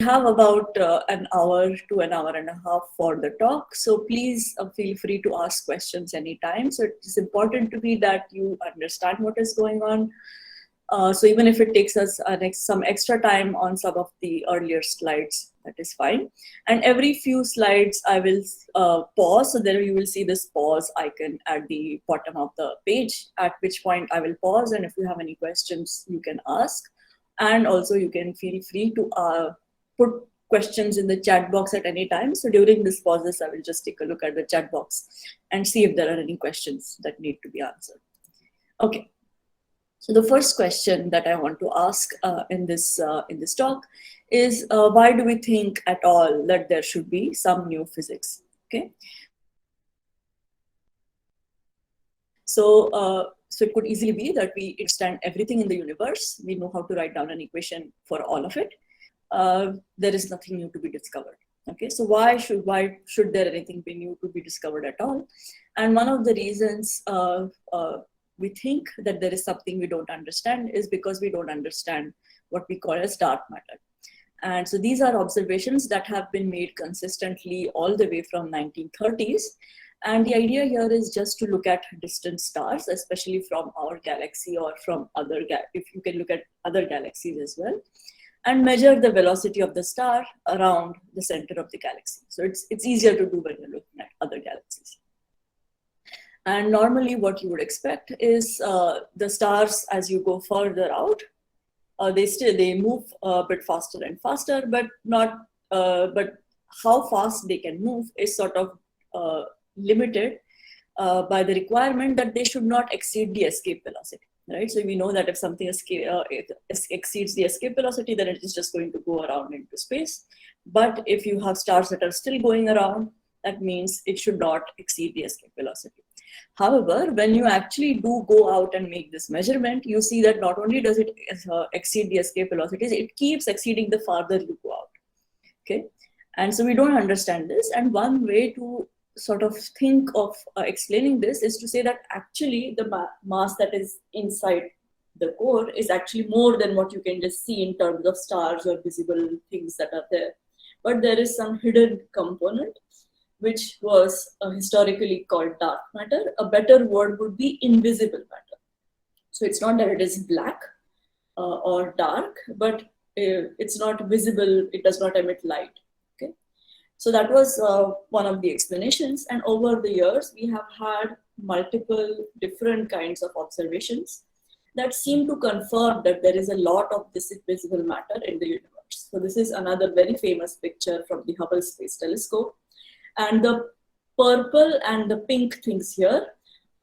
have about an hour to an hour and a half for the talk. So please feel free to ask questions anytime. So it's important to me that you understand what is going on. So even if it takes us some extra time on some of the earlier slides, that is fine. And every few slides, I will pause. So there you will see this pause icon at the bottom of the page, at which point I will pause. And if you have any questions, you can ask. And also you can feel free to put questions in the chat box at any time. So during this pauses, I will just take a look at the chat box and see if there are any questions that need to be answered. Okay. So the first question that I want to ask in this talk is why do we think at all that there should be some new physics? Okay. So it could easily be that we understand everything in the universe. We know how to write down an equation for all of it. There is nothing new to be discovered. Okay, so why should there anything be new to be discovered at all? And one of the reasons we think that there is something we don't understand is because we don't understand what we call as dark matter. And so these are observations that have been made consistently all the way from 1930s. And the idea here is just to look at distant stars, especially from our galaxy or from other, if you can look at other galaxies as well, and measure the velocity of the star around the center of the galaxy. So it's easier to do when you're looking at other galaxies. And normally what you would expect is the stars, as you go further out, they move a bit faster and faster, but how fast they can move is sort of limited by the requirement that they should not exceed the escape velocity. Right, so we know that if something exceeds the escape velocity, then it is just going to go around into space. But if you have stars that are still going around, that means it should not exceed the escape velocity. However, when you actually do go out and make this measurement, you see that not only does it exceed the escape velocities, it keeps exceeding the farther you go out. Okay, and so we don't understand this. And one way to sort of think of explaining this is to say that actually the mass that is inside the core is actually more than what you can just see in terms of stars or visible things that are there. But there is some hidden component which was historically called dark matter. A better word would be invisible matter. So it's not that it is black or dark, but it's not visible, it does not emit light. So that was one of the explanations. And over the years, we have had multiple different kinds of observations that seem to confirm that there is a lot of this invisible matter in the universe. So this is another very famous picture from the Hubble Space Telescope. And the purple and the pink things here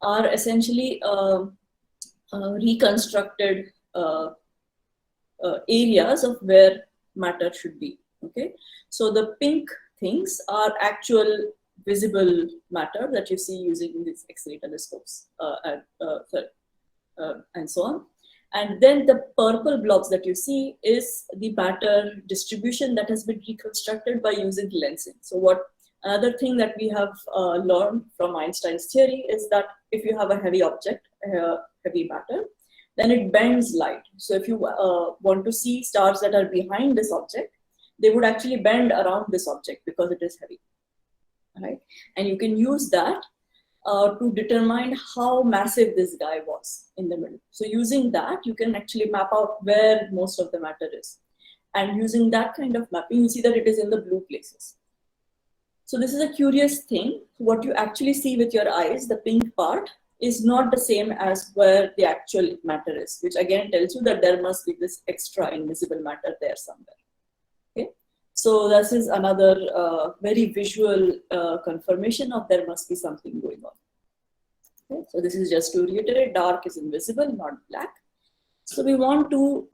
are essentially reconstructed areas of where matter should be. Okay, so the pink things are actual visible matter that you see using these X-ray telescopes and so on. And then the purple blobs that you see is the matter distribution that has been reconstructed by using lensing. So another thing that we have learned from Einstein's theory is that if you have a heavy object, heavy matter, then it bends light. So if you want to see stars that are behind this object, they would actually bend around this object because it is heavy, right? And you can use that to determine how massive this guy was in the middle. So using that, you can actually map out where most of the matter is. And using that kind of mapping, you see that it is in the blue places. So this is a curious thing. What you actually see with your eyes, the pink part, is not the same as where the actual matter is, which again tells you that there must be this extra invisible matter there somewhere. So this is another very visual confirmation of there must be something going on. Okay? So this is just to reiterate, dark is invisible, not black. So we want to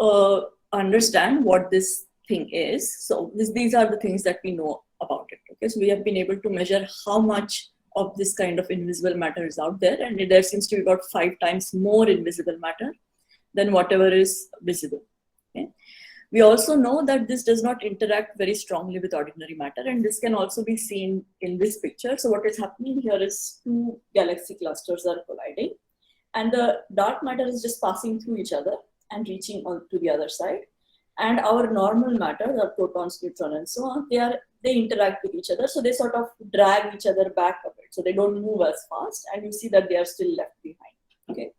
understand what this thing is. So these are the things that we know about it. Okay, so we have been able to measure how much of this kind of invisible matter is out there, and there seems to be about 5 times more invisible matter than whatever is visible. Okay? We also know that this does not interact very strongly with ordinary matter, and this can also be seen in this picture. So what is happening here is 2 galaxy clusters are colliding, and the dark matter is just passing through each other and reaching on to the other side. and our normal matter, the protons, neutrons, and so on, they interact with each other, so they sort of drag each other back a bit, so they don't move as fast, and you see that they are still left behind. Okay,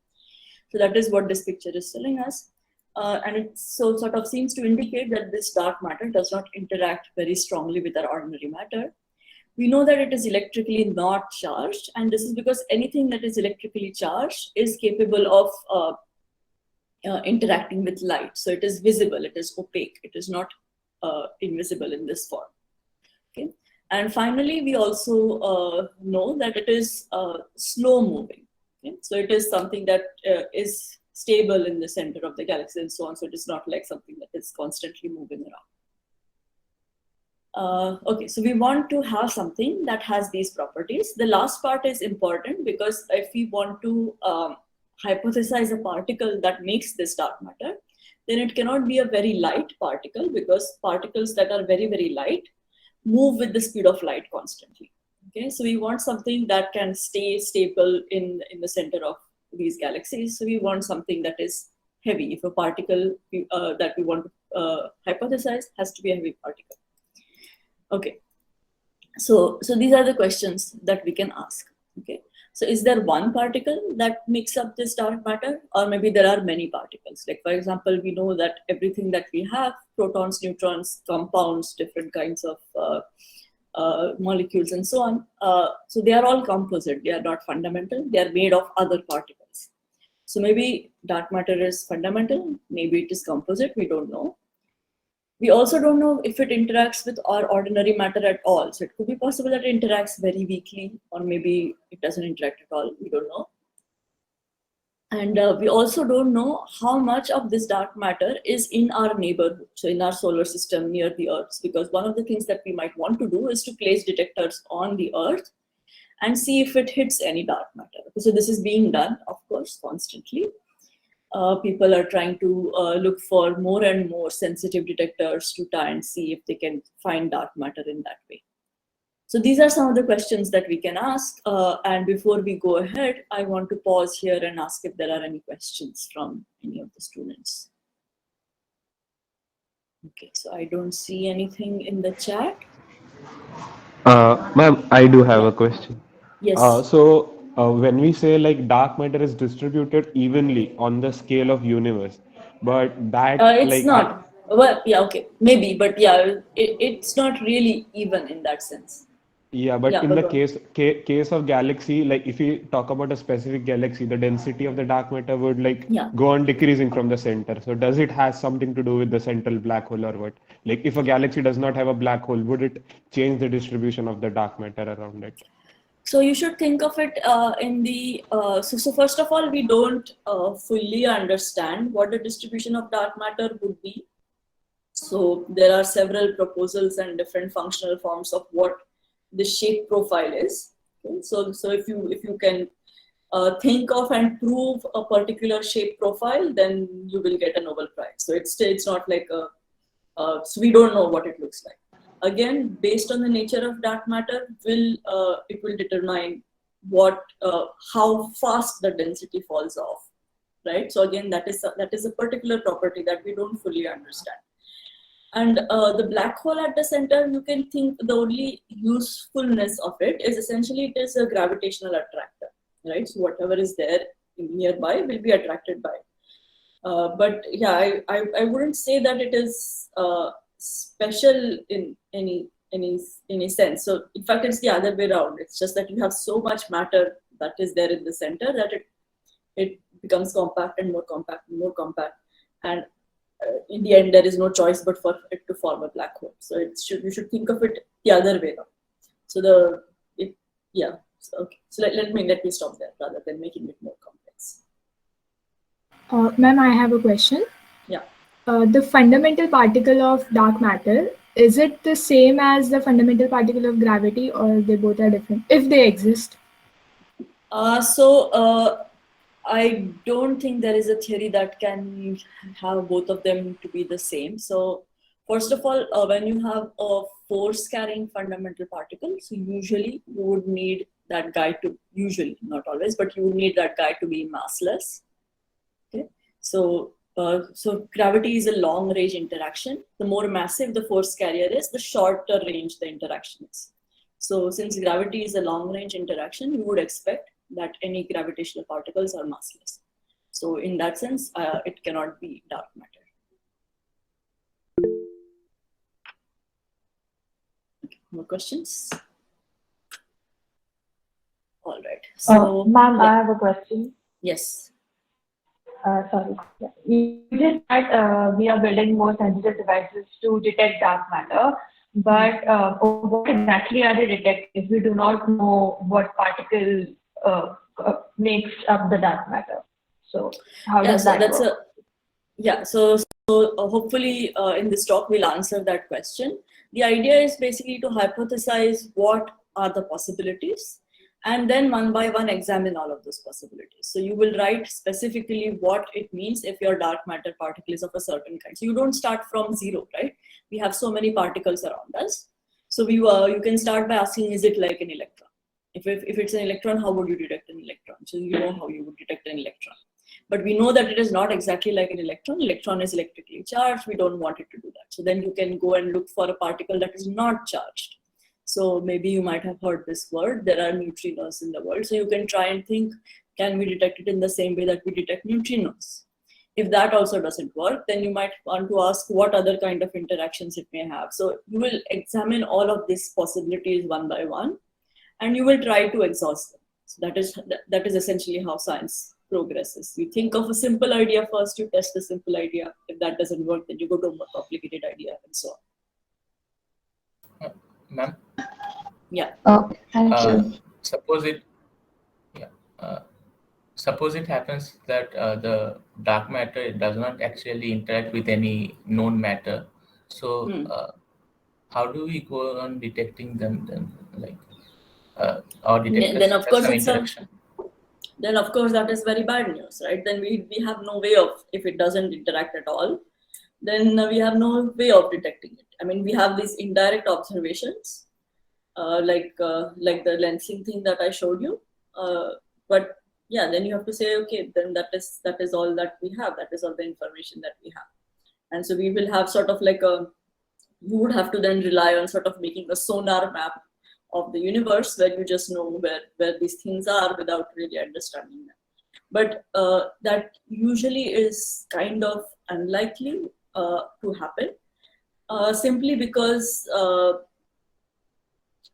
so that is what this picture is telling us, and it so sort of seems to indicate that this dark matter does not interact very strongly with our ordinary matter. We know that it is electrically not charged, and this is because anything that is electrically charged is capable of interacting with light. So it is visible, it is opaque, it is not invisible in this form. Okay. And finally, we also know that it is slow moving. Okay. So it is something that is stable in the center of the galaxy and so on. So it is not like something that is constantly moving around. Okay, so we want to have something that has these properties. The last part is important because if we want to hypothesize a particle that makes this dark matter, then it cannot be a very light particle, because particles that are very, very light move with the speed of light constantly. Okay, so we want something that can stay stable in the center of these galaxies. So we want something that is heavy. If a particle that we want to hypothesize has to be a heavy particle. Okay, so these are the questions that we can ask. Okay, so is there one particle that makes up this dark matter, or maybe there are many particles? Like, for example, we know that everything that we have, protons, neutrons, compounds, different kinds of molecules and so on, so they are all composite, they are not fundamental, they are made of other particles. So maybe dark matter is fundamental, maybe it is composite, we don't know. We also don't know if it interacts with our ordinary matter at all. So it could be possible that it interacts very weakly, or maybe it doesn't interact at all. We don't know. And we also don't know how much of this dark matter is in our neighborhood, so in our solar system near the Earth. Because one of the things that we might want to do is to place detectors on the Earth and see if it hits any dark matter. So this is being done, of course, constantly. People are trying to look for more and more sensitive detectors to try and see if they can find dark matter in that way. So these are some of the questions that we can ask. And before we go ahead, I want to pause here and ask if there are any questions from any of the students. Okay, so I don't see anything in the chat. Ma'am, I do have a question. Yes. When we say like dark matter is distributed evenly on the scale of universe, but that It's like I not. Well, yeah, okay, maybe, but yeah, it's not really even in that sense. yeah, but Yeah, in but the go on. case of galaxy, like if we talk about a specific galaxy, the density of the dark matter would like Yeah. go on decreasing from the center. So does it has something to do with the central black hole or what? Like if a galaxy does not have a black hole, would it change the distribution of the dark matter around it? So you should think of it in the, so first of all, we don't fully understand what the distribution of dark matter would be. So there are several proposals and different functional forms of what the shape profile is. Okay? So if you can think of and prove a particular shape profile, then you will get a Nobel Prize. So it's not like so we don't know what it looks like. Again, based on the nature of dark matter, it will determine how fast the density falls off, right? So again, that is a particular property that we don't fully understand. And the black hole at the center, you can think the only usefulness of it is essentially it is a gravitational attractor, right? So whatever is there nearby will be attracted by. But yeah, I wouldn't say that it is special in any sense. So in fact, it's the other way around. It's just that you have so much matter that is there in the center that it becomes compact and more compact and more compact, and in the end there is no choice but for it to form a black hole. So you should think of it the other way around. So yeah. So, okay. So let me stop there rather than making it more complex. Ma'am, I have a question. Yeah. The fundamental particle of dark matter, is it the same as the fundamental particle of gravity, or they both are different, if they exist? I don't think there is a theory that can have both of them to be the same. So first of all, when you have a force-carrying fundamental particle, so usually you would need that guy to, usually, not always, but you would need that guy to be massless. Okay, so So gravity is a long range interaction. The more massive the force carrier is, the shorter range the interaction is. So since gravity is a long range interaction, you would expect that any gravitational particles are massless. So in that sense, it cannot be dark matter. Okay, more questions? All right. So, Ma'am, yeah. I have a question. Yes. Sorry. Yeah. You said that we are building more sensitive devices to detect dark matter, but what exactly are they detecting if we do not know what particle makes up the dark matter? So how does that work? So hopefully in this talk we'll answer that question. The idea is basically to hypothesize what are the possibilities, and then one by one examine all of those possibilities. So you will write specifically what it means if your dark matter particle is of a certain kind. So you don't start from zero, right? We have so many particles around us. So you can start by asking, is it like an electron? If it's an electron, how would you detect an electron? So you know how you would detect an electron. But we know that it is not exactly like an electron. Electron is electrically charged. We don't want it to do that. So then you can go and look for a particle that is not charged. So maybe you might have heard this word. There are neutrinos in the world. So you can try and think, can we detect it in the same way that we detect neutrinos? If that also doesn't work, then you might want to ask what other kind of interactions it may have. So you will examine all of these possibilities one by one, and you will try to exhaust them. So that is essentially how science progresses. You think of a simple idea first, you test the simple idea. If that doesn't work, then you go to a more complicated idea, and so on. Ma'am? Yeah. Okay, thank you. Suppose it happens that the dark matter does not actually interact with any known matter. So how do we go on detecting them then? Like our detectors Then of have course some it's interaction. then of course that is very bad news, right? Then we have no way of, if it doesn't interact at all, then we have no way of detecting it. I mean, we have these indirect observations, like the lensing thing that I showed you. But yeah, then you have to say, okay, then that is all that we have. That is all the information that we have. And so we will have sort of like you would have to then rely on sort of making a sonar map of the universe where you just know where these things are without really understanding them. But that usually is kind of unlikely to happen, simply because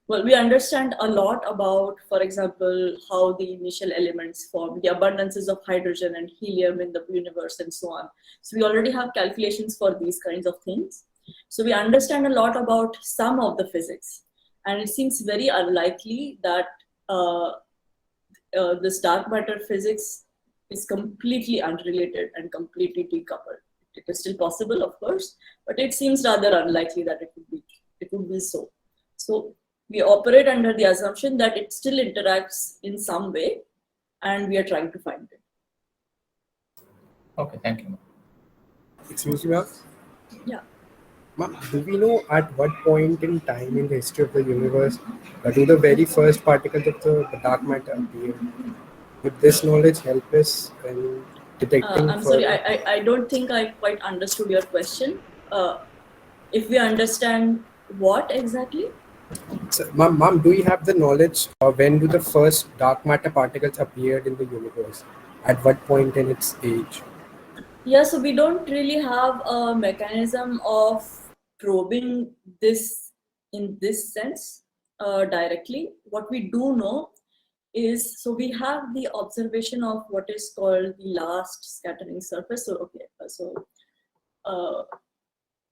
we understand a lot about, for example, how the initial elements form, the abundances of hydrogen and helium in the universe, and so on. So we already have calculations for these kinds of things. So we understand a lot about some of the physics, and it seems very unlikely that this dark matter physics is completely unrelated and completely decoupled. It is still possible, of course, but it seems rather unlikely that it would be so. So we operate under the assumption that it still interacts in some way, and we are trying to find it. Okay, thank you. Excuse me, ma'am? Yeah. Ma'am, do we know at what point in time in the history of the universe do the very first particles of the dark matter appear? Would this knowledge help us in detecting? I'm sorry, I don't think I quite understood your question. If we understand what exactly? So, ma'am, do you have the knowledge when do the first dark matter particles appeared in the universe? At what point in its age? Yeah, so we don't really have a mechanism of probing this in this sense directly. What we do know is, so we have the observation of what is called the last scattering surface. So okay,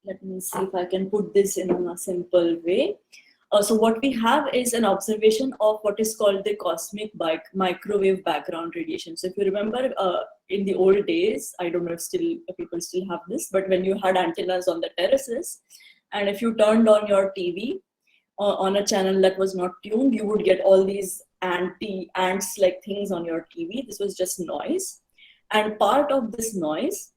let me see if I can put this in a simple way. So what we have is an observation of what is called the cosmic microwave background radiation. So if you remember in the old days, I don't know if people still have this, but when you had antennas on the terraces, and if you turned on your TV on a channel that was not tuned, you would get all these ants like things on your TV. This was just noise. And part of this noise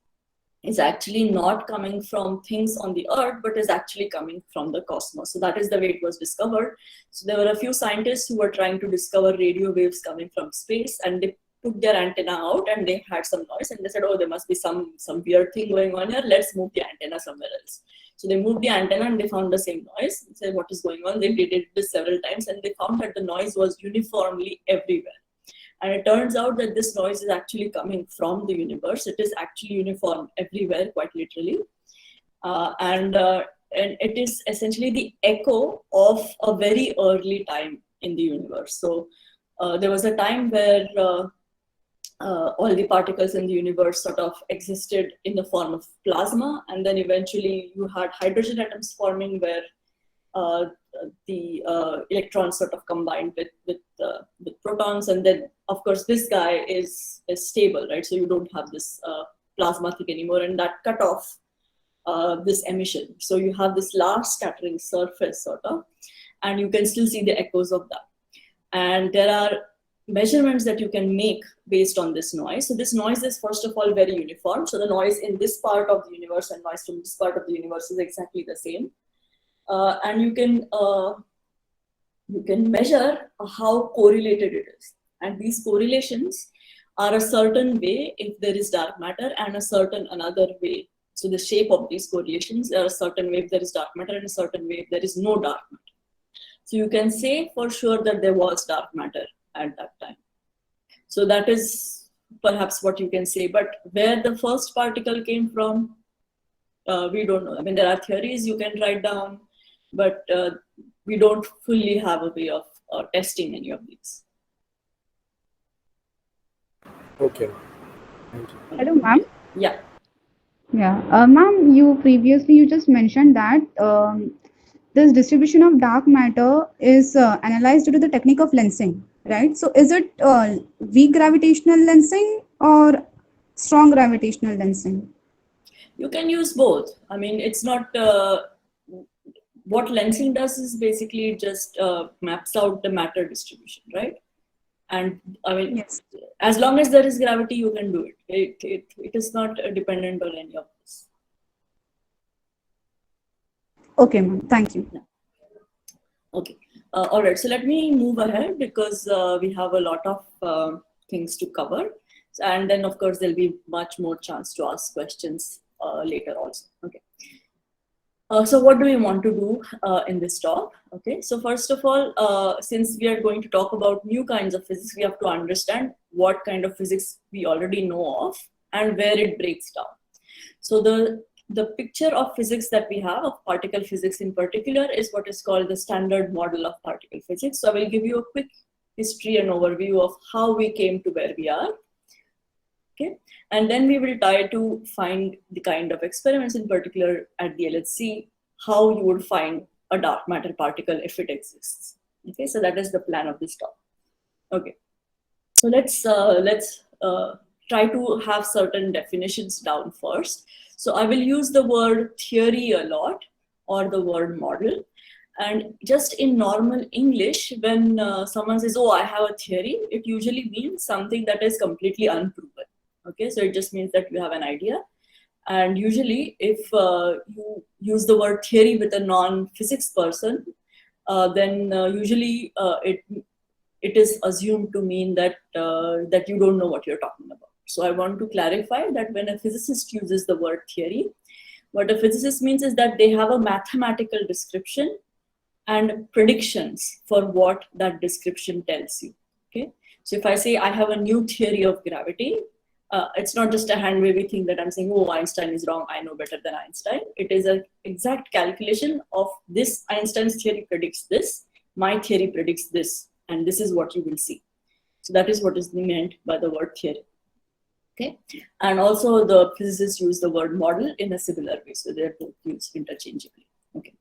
is actually not coming from things on the earth, but is actually coming from the cosmos. So that is the way it was discovered. So there were a few scientists who were trying to discover radio waves coming from space, and they took their antenna out and they had some noise and they said, oh, there must be some weird thing going on here. Let's move the antenna somewhere else. So they moved the antenna and they found the same noise. They said, what is going on? They did this several times and they found that the noise was uniformly everywhere. And it turns out that this noise is actually coming from the universe. It is actually uniform everywhere, quite literally. And it is essentially the echo of a very early time in the universe. So there was a time where all the particles in the universe sort of existed in the form of plasma, and then eventually you had hydrogen atoms forming where the electrons sort of combined with protons, and then of course this guy is stable, right? So you don't have this plasma thing anymore, and that cut off this emission. So you have this large scattering surface sort of, and you can still see the echoes of that. And there are measurements that you can make based on this noise. So this noise is first of all very uniform. So the noise in this part of the universe and noise from this part of the universe is exactly the same. And you can measure how correlated it is. And these correlations are a certain way if there is dark matter and a certain another way. So the shape of these correlations are a certain way if there is dark matter and a certain way if there is no dark matter. So you can say for sure that there was dark matter at that time. So that is perhaps what you can say. But where the first particle came from, we don't know. I mean, there are theories you can write down, but we don't fully have a way of testing any of these. Okay. Thank you. Hello, ma'am. Yeah. Yeah, ma'am, you just mentioned that this distribution of dark matter is analyzed due to the technique of lensing, right? So is it weak gravitational lensing or strong gravitational lensing? You can use both. I mean, it's not, what lensing does is basically just maps out the matter distribution, right? And I mean, Yes. as long as there is gravity, you can do it. It is not dependent on any of this. Okay, ma'am. Thank you. Okay. All right. So let me move ahead because we have a lot of things to cover. And then, of course, there'll be much more chance to ask questions later also. Okay. So what do we want to do in this talk? Okay, so first of all, since we are going to talk about new kinds of physics, we have to understand what kind of physics we already know of and where it breaks down. So the picture of physics that we have, of particle physics in particular, is what is called the standard model of particle physics. So I will give you a quick history and overview of how we came to where we are. Okay, and then we will try to find the kind of experiments in particular at the LHC, how you would find a dark matter particle if it exists. Okay, so that is the plan of this talk. Okay, so let's try to have certain definitions down first. So I will use the word theory a lot, or the word model. And just in normal English, when someone says, oh, I have a theory, it usually means something that is completely unproven. Okay, so it just means that you have an idea. And usually if you use the word theory with a non-physics person, then usually it is assumed to mean that, that you don't know what you're talking about. So I want to clarify that when a physicist uses the word theory, what a physicist means is that they have a mathematical description and predictions for what that description tells you. Okay, so if I say I have a new theory of gravity, it's not just a hand-wavy thing that I'm saying, oh, Einstein is wrong, I know better than Einstein. It is an exact calculation of this. Einstein's theory predicts this, my theory predicts this, and this is what you will see. So that is what is meant by the word theory. Okay, and also the physicists use the word model in a similar way, so they're both used interchangeably. Okay.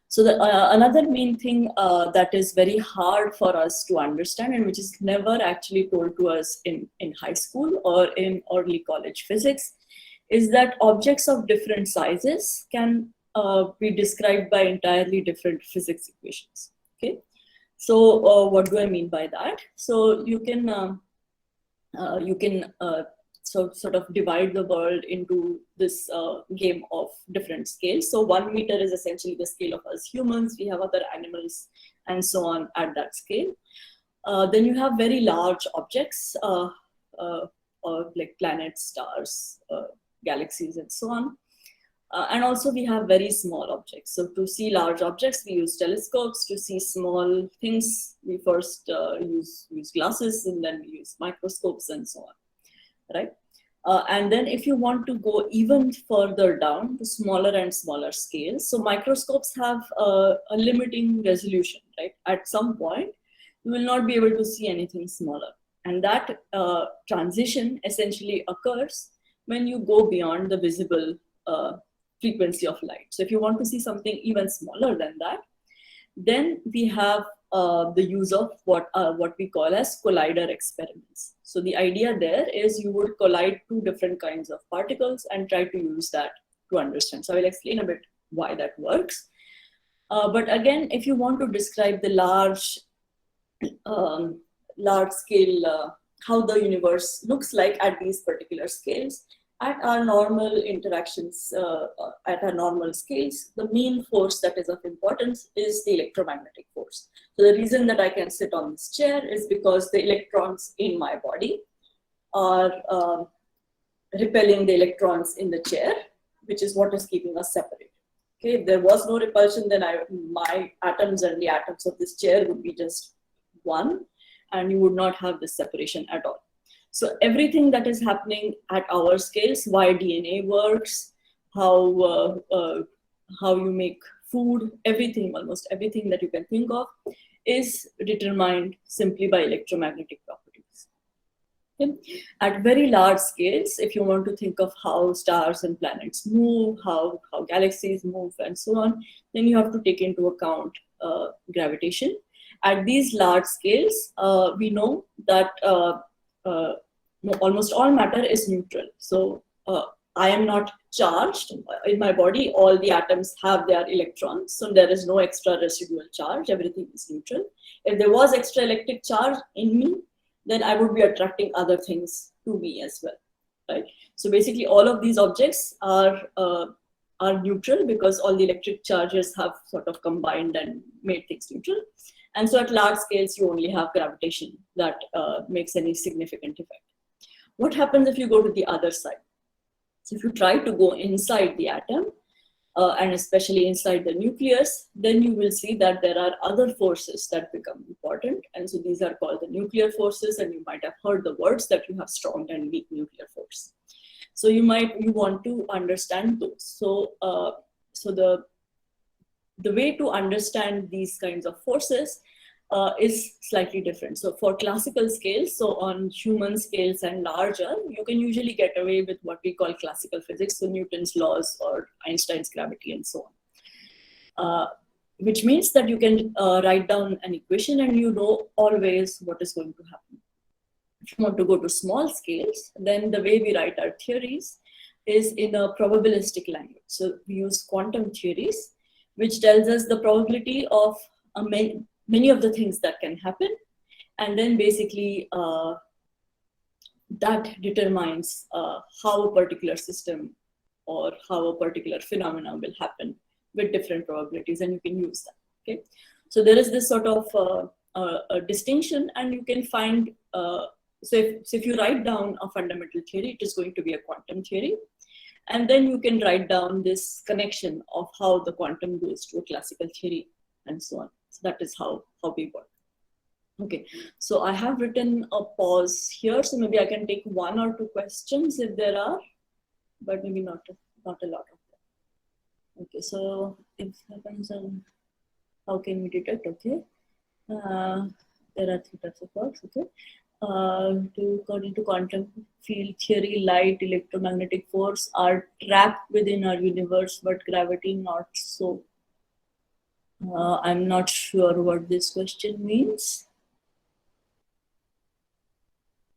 So another main thing that is very hard for us to understand, and which is never actually told to us in high school or in early college physics, is that objects of different sizes can be described by entirely different physics equations. Okay, so what do I mean by that? So you can so sort of divide the world into this game of different scales. So 1 meter is essentially the scale of us humans. We have other animals and so on at that scale. Then you have very large objects or like planets, stars, galaxies, and so on. And also we have very small objects. So to see large objects, we use telescopes. To see small things, we first use glasses, and then we use microscopes and so on, right? And then if you want to go even further down to smaller and smaller scales, so microscopes have a limiting resolution, right? At some point, you will not be able to see anything smaller. And that transition essentially occurs when you go beyond the visible frequency of light. So if you want to see something even smaller than that, then we have the use of what we call as collider experiments. So the idea there is you would collide two different kinds of particles and try to use that to understand. So I will explain a bit why that works. But again, if you want to describe the large scale, how the universe looks like at these particular scales, at our normal interactions, at our normal scales, the main force that is of importance is the electromagnetic force. So the reason that I can sit on this chair is because the electrons in my body are repelling the electrons in the chair, which is what is keeping us separate. Okay, if there was no repulsion, then my atoms and the atoms of this chair would be just one, and you would not have this separation at all. So everything that is happening at our scales, why DNA works, how you make food, everything, almost everything that you can think of, is determined simply by electromagnetic properties. Okay? At very large scales, if you want to think of how stars and planets move, how galaxies move, and so on, then you have to take into account gravitation. At these large scales, we know that almost all matter is neutral. So I am not charged. In my body, all the atoms have their electrons, so there is no extra residual charge. Everything is neutral. If there was extra electric charge in me, then I would be attracting other things to me as well, right? So basically, all of these objects are neutral because all the electric charges have sort of combined and made things neutral. And so at large scales, you only have gravitation that makes any significant effect. What happens if you go to the other side? So if you try to go inside the atom, and especially inside the nucleus, then you will see that there are other forces that become important. And so these are called the nuclear forces, and you might have heard the words that you have strong and weak nuclear force. So you want to understand those. So the way to understand these kinds of forces is slightly different. So for classical scales, so on human scales and larger, you can usually get away with what we call classical physics, so Newton's laws or Einstein's gravity and so on. Which means that you can write down an equation and you know always what is going to happen. If you want to go to small scales, then the way we write our theories is in a probabilistic language. So we use quantum theories, which tells us the probability of many of the things that can happen. And then basically that determines how a particular system or how a particular phenomena will happen with different probabilities, and you can use that, okay? So there is this sort of a distinction, and you can find, so if you write down a fundamental theory, it is going to be a quantum theory. And then you can write down this connection of how the quantum goes to a classical theory and so on. So that is how we work. Okay, so I have written a pause here. So maybe I can take one or two questions if there are, but maybe not a lot of them. Okay, so if happens, how can we detect? Okay, there are three types of works. Okay. According to quantum field theory, light, electromagnetic force are trapped within our universe, but gravity not so. I'm not sure what this question means.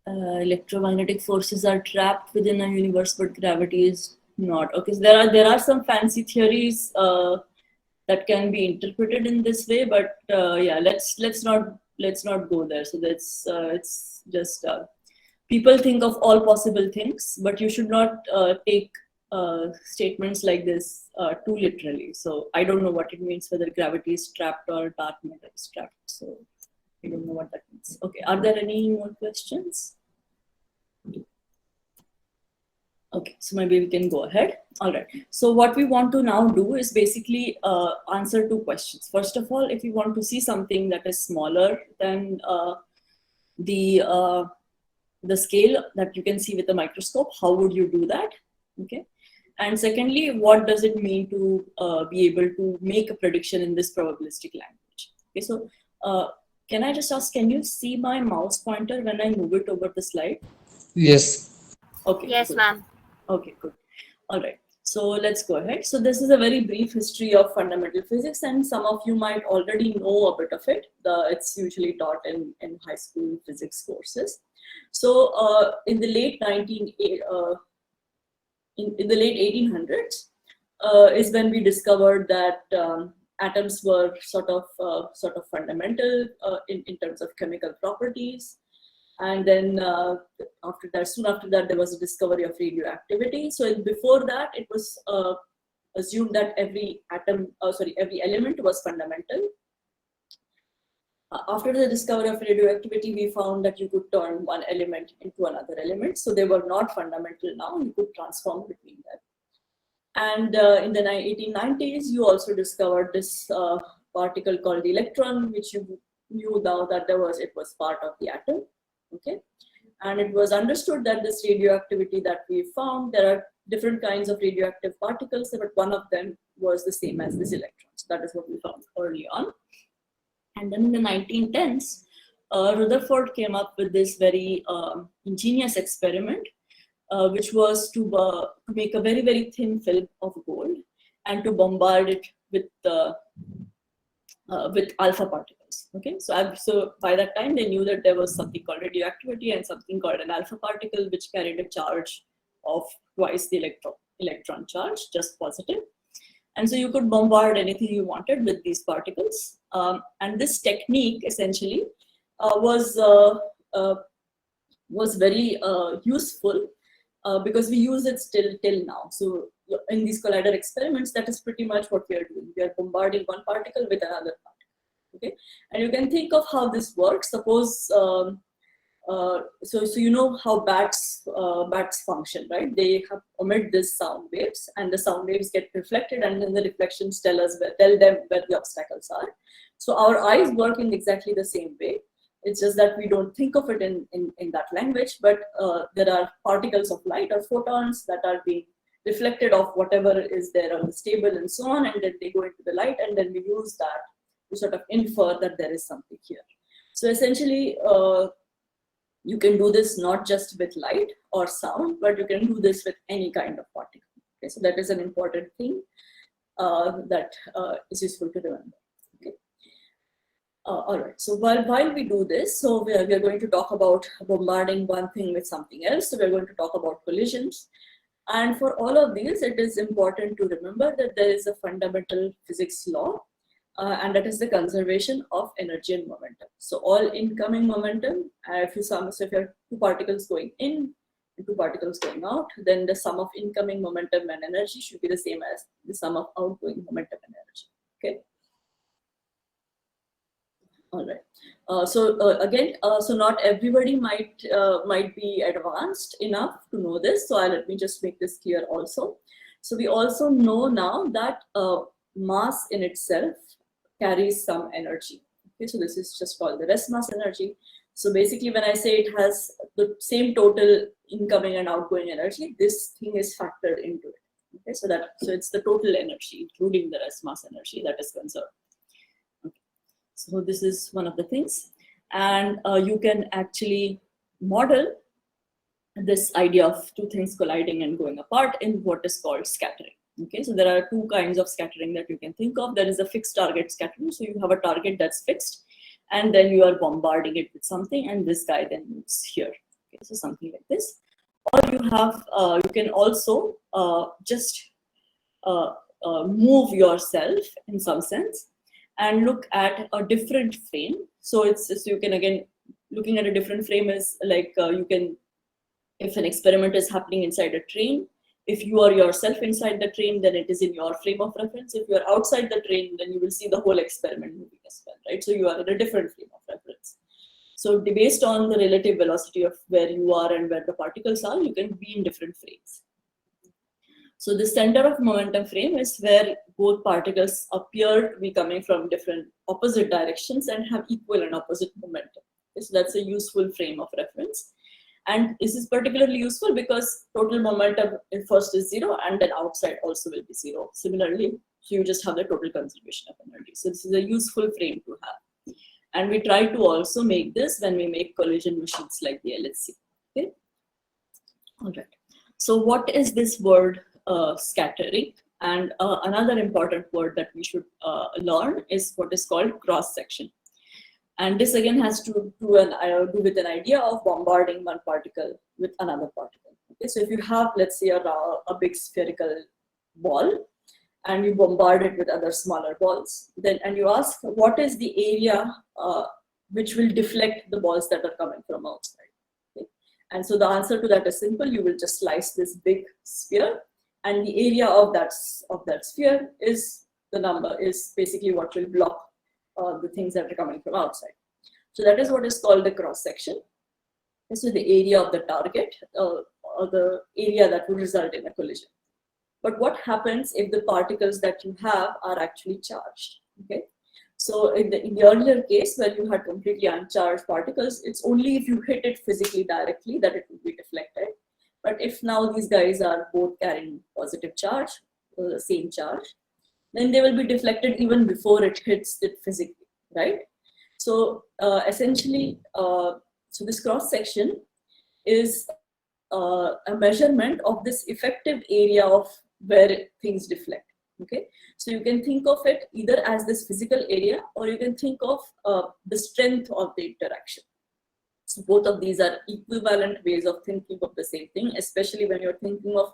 Electromagnetic forces are trapped within our universe, but gravity is not. Okay, so there are some fancy theories that can be interpreted in this way, but yeah, let's not go there. So that's it's just people think of all possible things, but you should not take statements like this too literally. So I don't know what it means, whether gravity is trapped or dark matter is trapped. So I don't know what that means. Okay, are there any more questions? Okay, so maybe we can go ahead. All right. So what we want to now do is basically answer two questions. First of all, if you want to see something that is smaller than the scale that you can see with the microscope, how would you do that? Okay. And secondly, what does it mean to be able to make a prediction in this probabilistic language? Okay. So can I just ask, can you see my mouse pointer when I move it over the slide? Yes. Okay. Yes, good. ma'am. Okay, good. All right. So let's go ahead. So this is a very brief history of fundamental physics, and some of you might already know a bit of it. It's usually taught in high school physics courses. So in the late 1800s is when we discovered that atoms were sort of fundamental in terms of chemical properties. And then soon after that, there was a discovery of radioactivity. So before that, it was assumed that every element was fundamental. After the discovery of radioactivity, we found that you could turn one element into another element. So they were not fundamental now, you could transform between them. And in the 1890s, you also discovered this particle called the electron, which you knew now that it was part of the atom. Okay, and it was understood that this radioactivity that we found, there are different kinds of radioactive particles, but one of them was the same as this electron. So that is what we found early on. And then in the 1910s, Rutherford came up with this very ingenious experiment, which was to make a very, very thin film of gold and to bombard it with alpha particles. Okay, so by that time they knew that there was something called radioactivity and something called an alpha particle, which carried a charge of twice the electron charge, just positive. And so you could bombard anything you wanted with these particles. And this technique essentially was very useful because we use it till now. So in these collider experiments, that is pretty much what we are doing. We are bombarding one particle with another particle. Okay, and you can think of how this works. Suppose so you know how bats function, right? They emit these sound waves, and the sound waves get reflected, and then the reflections tell them where the obstacles are. So our eyes work in exactly the same way. It's just that we don't think of it in that language, but there are particles of light or photons that are being reflected off whatever is there on the table and so on, and then they go into the light, and then we use that to sort of infer that there is something here. So essentially, you can do this not just with light or sound, but you can do this with any kind of particle. Okay, so that is an important thing that is useful to remember. Okay. All right. So while we do this, so we are going to talk about bombarding one thing with something else. So we're going to talk about collisions. And for all of these, it is important to remember that there is a fundamental physics law. And that is the conservation of energy and momentum. So all incoming momentum, if you have two particles going in and two particles going out, then the sum of incoming momentum and energy should be the same as the sum of outgoing momentum and energy. Okay. All right. So not everybody might be advanced enough to know this. So let me just make this clear also. So we also know now that mass in itself carries some energy. Okay, so this is just called the rest mass energy. So basically, when I say it has the same total incoming and outgoing energy, this thing is factored into it. Okay, so it's the total energy, including the rest mass energy, that is conserved. Okay. So this is one of the things, and you can actually model this idea of two things colliding and going apart in what is called scattering. Okay, so there are two kinds of scattering that you can think of. There is a fixed target scattering. So you have a target that's fixed, and then you are bombarding it with something, and this guy then moves here. Okay, so something like this. Or you have, you can also just move yourself in some sense and look at a different frame. So you can, again, looking at a different frame is like you can, if an experiment is happening inside a train, if you are yourself inside the train, then it is in your frame of reference. If you are outside the train, then you will see the whole experiment moving as well, right? So you are in a different frame of reference. So based on the relative velocity of where you are and where the particles are, you can be in different frames. So the center of momentum frame is where both particles appear to be coming from different opposite directions and have equal and opposite momentum. Okay, so that's a useful frame of reference. And this is particularly useful because total momentum first is 0 and then outside also will be 0. Similarly, so you just have the total conservation of energy. So this is a useful frame to have. And we try to also make this when we make collision machines like the LHC. Okay. All right. So what is this word scattering? And another important word that we should learn is what is called cross section. And this again has to do with an idea of bombarding one particle with another particle. Okay, so if you have, let's say, a big spherical ball, and you bombard it with other smaller balls, then and you ask what is the area which will deflect the balls that are coming from outside. Okay? And so the answer to that is simple. You will just slice this big sphere, and the area of that sphere is the number, is basically what will block the things that are coming from outside. So that is what is called the cross section. This is the area of the target, or the area that will result in a collision. But what happens if the particles that you have are actually charged? Okay, so in the earlier case where you had completely uncharged particles, it's only if you hit it physically directly that it will be deflected. But if now these guys are both carrying positive charge, the same charge, then they will be deflected even before it hits it physically, right? So essentially, so this cross section is a measurement of this effective area of where things deflect. Okay, so you can think of it either as this physical area, or you can think of the strength of the interaction. So both of these are equivalent ways of thinking of the same thing, especially when you're thinking of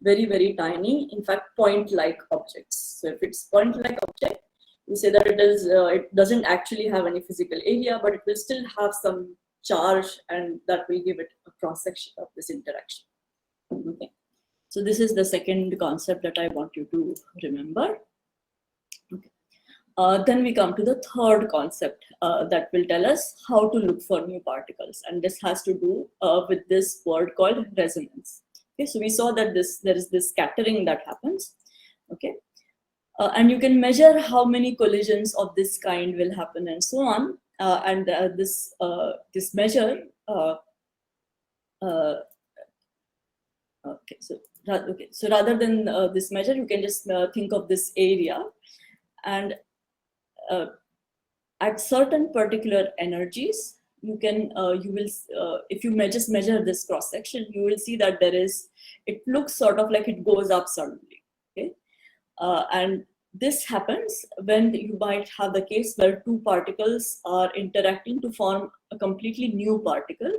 very, very tiny, in fact, point-like objects. So if it's point-like object, you say that it doesn't actually have any physical area, but it will still have some charge, and that will give it a cross-section of this interaction. Okay. So this is the second concept that I want you to remember. Okay. Then we come to the third concept that will tell us how to look for new particles, and this has to do with this word called resonance. Okay, so we saw that there is this scattering that happens. Okay, and you can measure how many collisions of this kind will happen and so on. And this measure. Okay, so rather than this measure, you can just think of this area, and at certain particular energies, you can if you just measure this cross section, you will see that it looks sort of like it goes up suddenly. Okay, and this happens when you might have the case where two particles are interacting to form a completely new particle,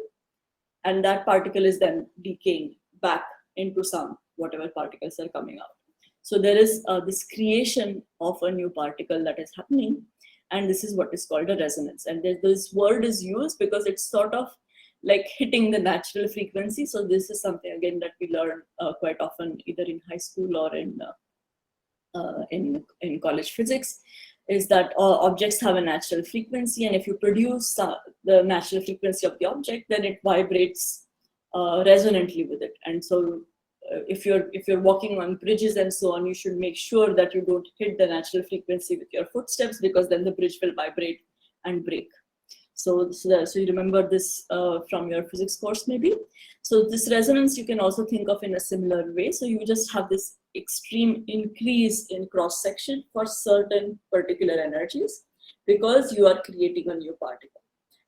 and that particle is then decaying back into some whatever particles are coming out. So there is this creation of a new particle that is happening. And this is what is called a resonance. And this word is used because it's sort of like hitting the natural frequency. So this is something, again, that we learn quite often, either in high school or in college physics, is that objects have a natural frequency. And if you produce the natural frequency of the object, then it vibrates resonantly with it. And so if you're walking on bridges and so on, you should make sure that you don't hit the natural frequency with your footsteps, because then the bridge will vibrate and break. So you remember this from your physics course maybe. So this resonance you can also think of in a similar way. So you just have this extreme increase in cross section for certain particular energies, because you are creating a new particle.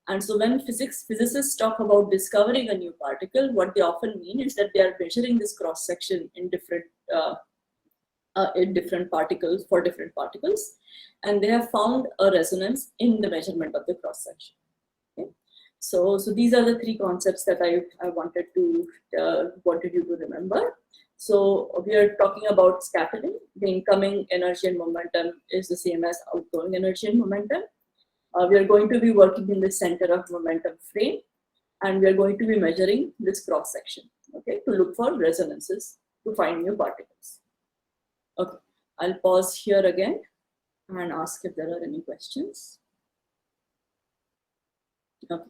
And so when physicists talk about discovering a new particle, what they often mean is that they are measuring this cross section in different particles, for different particles, and they have found a resonance in the measurement of the cross section. Okay? So these are the three concepts that I wanted you to remember. So we are talking about scattering. The incoming energy and momentum is the same as outgoing energy and momentum. We are going to be working in the center of momentum frame, and we are going to be measuring this cross section, okay, to look for resonances to find new particles. Okay, I'll pause here again and ask if there are any questions. Okay,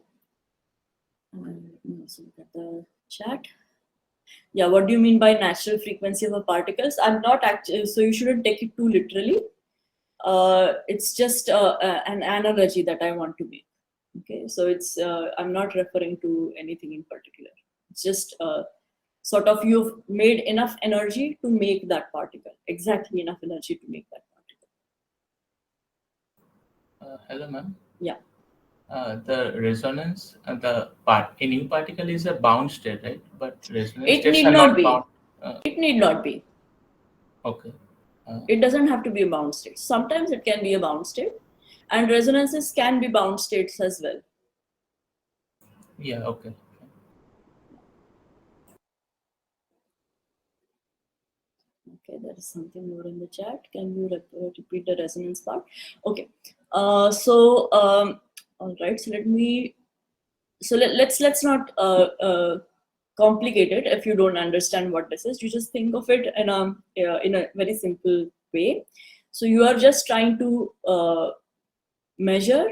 let me also look at the chat. Yeah, what do you mean by natural frequency of a particles? I'm not actually, so you shouldn't take it too literally. It's just an analogy that I want to make. Okay, so it's I'm not referring to anything in particular. It's just sort of you've made enough energy to make that particle, exactly enough energy to make that particle. Hello, ma'am. Yeah. The resonance and a new particle is a bound state, right? But resonance It states need are not not be. bound. It need not be. Okay. It doesn't have to be a bound state. Sometimes it can be a bound state, and resonances can be bound states as well. Yeah. Okay. Okay, there is something more in the chat. Can you repeat the resonance part? Okay. All right. So let's not complicate it. If you don't understand what this is, you just think of it in a very simple way. So you are just trying to measure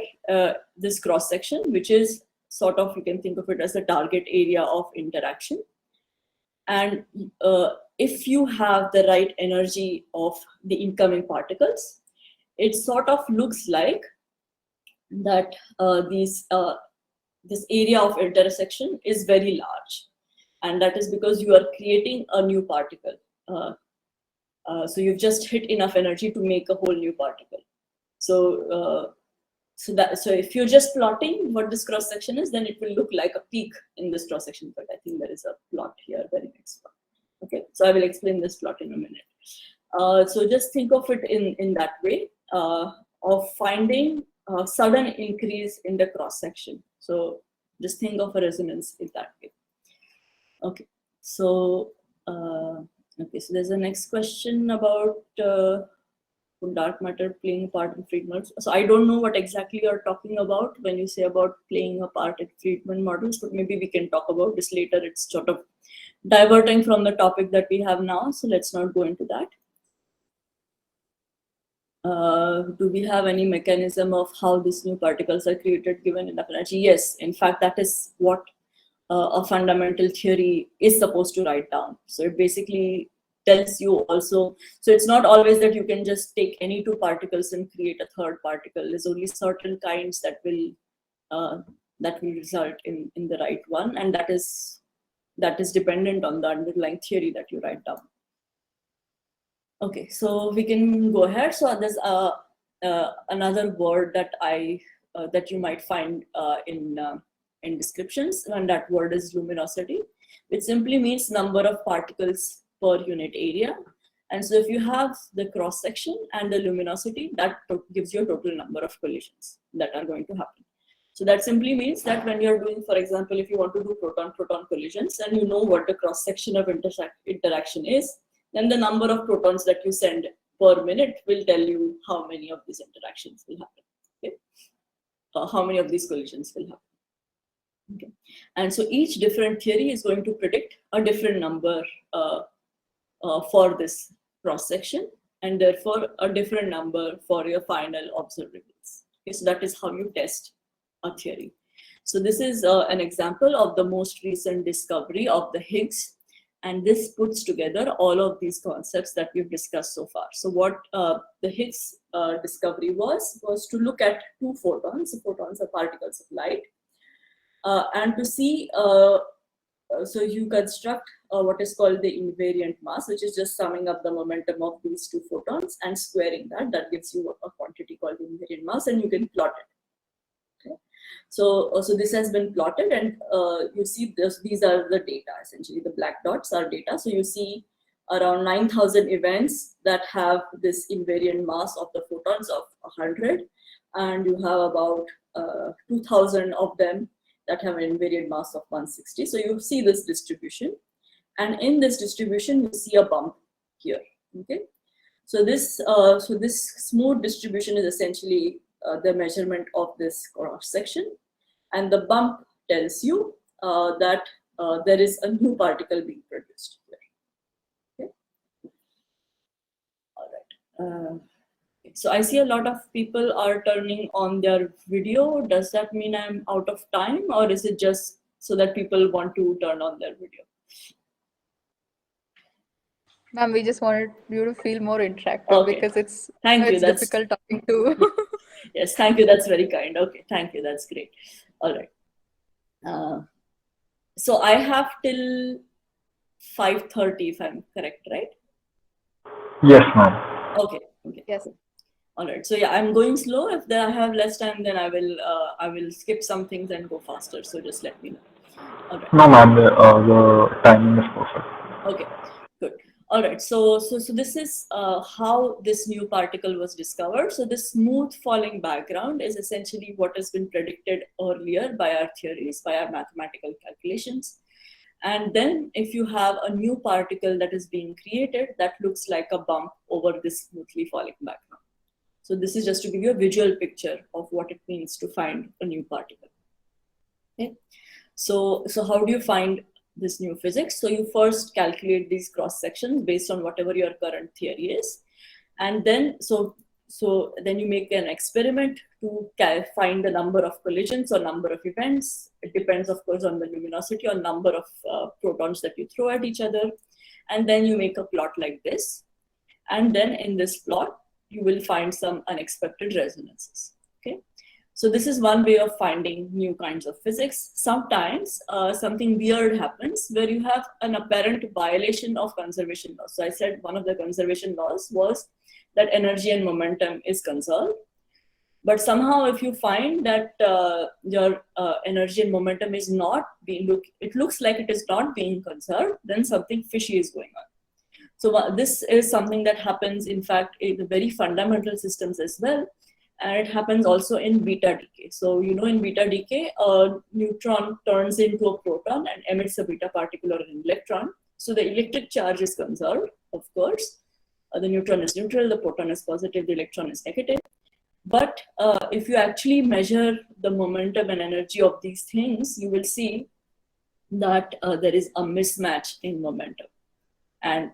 this cross section, which is sort of, you can think of it as the target area of interaction. And if you have the right energy of the incoming particles, it sort of looks like that this area of intersection is very large, and that is because you are creating a new particle. So you've just hit enough energy to make a whole new particle. So if you're just plotting what this cross section is, then it will look like a peak in this cross section. But I think there is a plot here, very next one. Okay, so I will explain this plot in a minute. So just think of it in that way of finding a sudden increase in the cross section. So just think of a resonance in that way. Okay, so so there's a next question about dark matter playing a part in Friedman's. So I don't know what exactly you're talking about when you say about playing a part in Friedman models, but maybe we can talk about this later. It's sort of diverting from the topic that we have now, so let's not go into that. Do we have any mechanism of how these new particles are created given enough energy? Yes, in fact, that is what a fundamental theory is supposed to write down. So it basically tells you also, so it's not always that you can just take any two particles and create a third particle. There's only certain kinds that will result in the right one, and that is dependent on the underlying theory that you write down. Okay, so we can go ahead. So there's another word that that you might find in descriptions, and that word is luminosity, which simply means number of particles per unit area. And so if you have the cross section and the luminosity, that gives you a total number of collisions that are going to happen. So that simply means that when you're doing, for example, if you want to do proton-proton collisions and you know what the cross section of interaction is, then the number of protons that you send per minute will tell you how many of these interactions will happen. Okay? How many of these collisions will happen. Okay. And so each different theory is going to predict a different number for this cross section, and therefore a different number for your final observables. Okay, so that is how you test a theory. So this is an example of the most recent discovery of the Higgs, and this puts together all of these concepts that we've discussed so far. So what the Higgs discovery was to look at two photons. The photons are particles of light, and to see, so you construct what is called the invariant mass, which is just summing up the momentum of these two photons and squaring that. That gives you a quantity called invariant mass, and you can plot it. Okay. So this has been plotted, and you see these are the data. Essentially, the black dots are data. So you see around 9,000 events that have this invariant mass of the photons of 100, and you have about 2,000 of them that have an invariant mass of 160. So you see this distribution, and in this distribution you see a bump here. Okay, so this smooth distribution is essentially the measurement of this cross section, and the bump tells you that there is a new particle being produced here. Okay, all right. So I see a lot of people are turning on their video. Does that mean I'm out of time, or is it just so that people want to turn on their video? Ma'am, we just wanted you to feel more interactive Okay. because it's Thank you. it's That's difficult talking to. yes. Thank you. That's very kind. Okay. Thank you. That's great. All right. So I have till 5:30, if I'm correct, right? Yes, ma'am. Okay. Okay. Yes. All right. So yeah, I'm going slow. If I have less time, then I will skip some things and go faster. So just let me know. All right. No, ma'am. The timing is perfect. Okay. Good. All right. So this is how this new particle was discovered. So this smooth falling background is essentially what has been predicted earlier by our theories, by our mathematical calculations. And then if you have a new particle that is being created, that looks like a bump over this smoothly falling background. So this is just to give you a visual picture of what it means to find a new particle. Okay. So how do you find this new physics? So you first calculate these cross sections based on whatever your current theory is, and then so then you make an experiment to find the number of collisions or number of events. It depends, of course, on the luminosity or number of protons that you throw at each other, and then you make a plot like this, and then in this plot you will find some unexpected resonances. Okay. So this is one way of finding new kinds of physics. Sometimes something weird happens where you have an apparent violation of conservation laws. So I said one of the conservation laws was that energy and momentum is conserved. But somehow if you find that your energy and momentum is not being, it looks like it is not being conserved, then something fishy is going on. So this is something that happens, in fact, in the very fundamental systems as well. And it happens also in beta decay. So, you know, in beta decay, a neutron turns into a proton and emits a beta particle or an electron. So the electric charge is conserved, of course. The neutron is neutral, the proton is positive, the electron is negative. But if you actually measure the momentum and energy of these things, you will see that there is a mismatch in momentum. And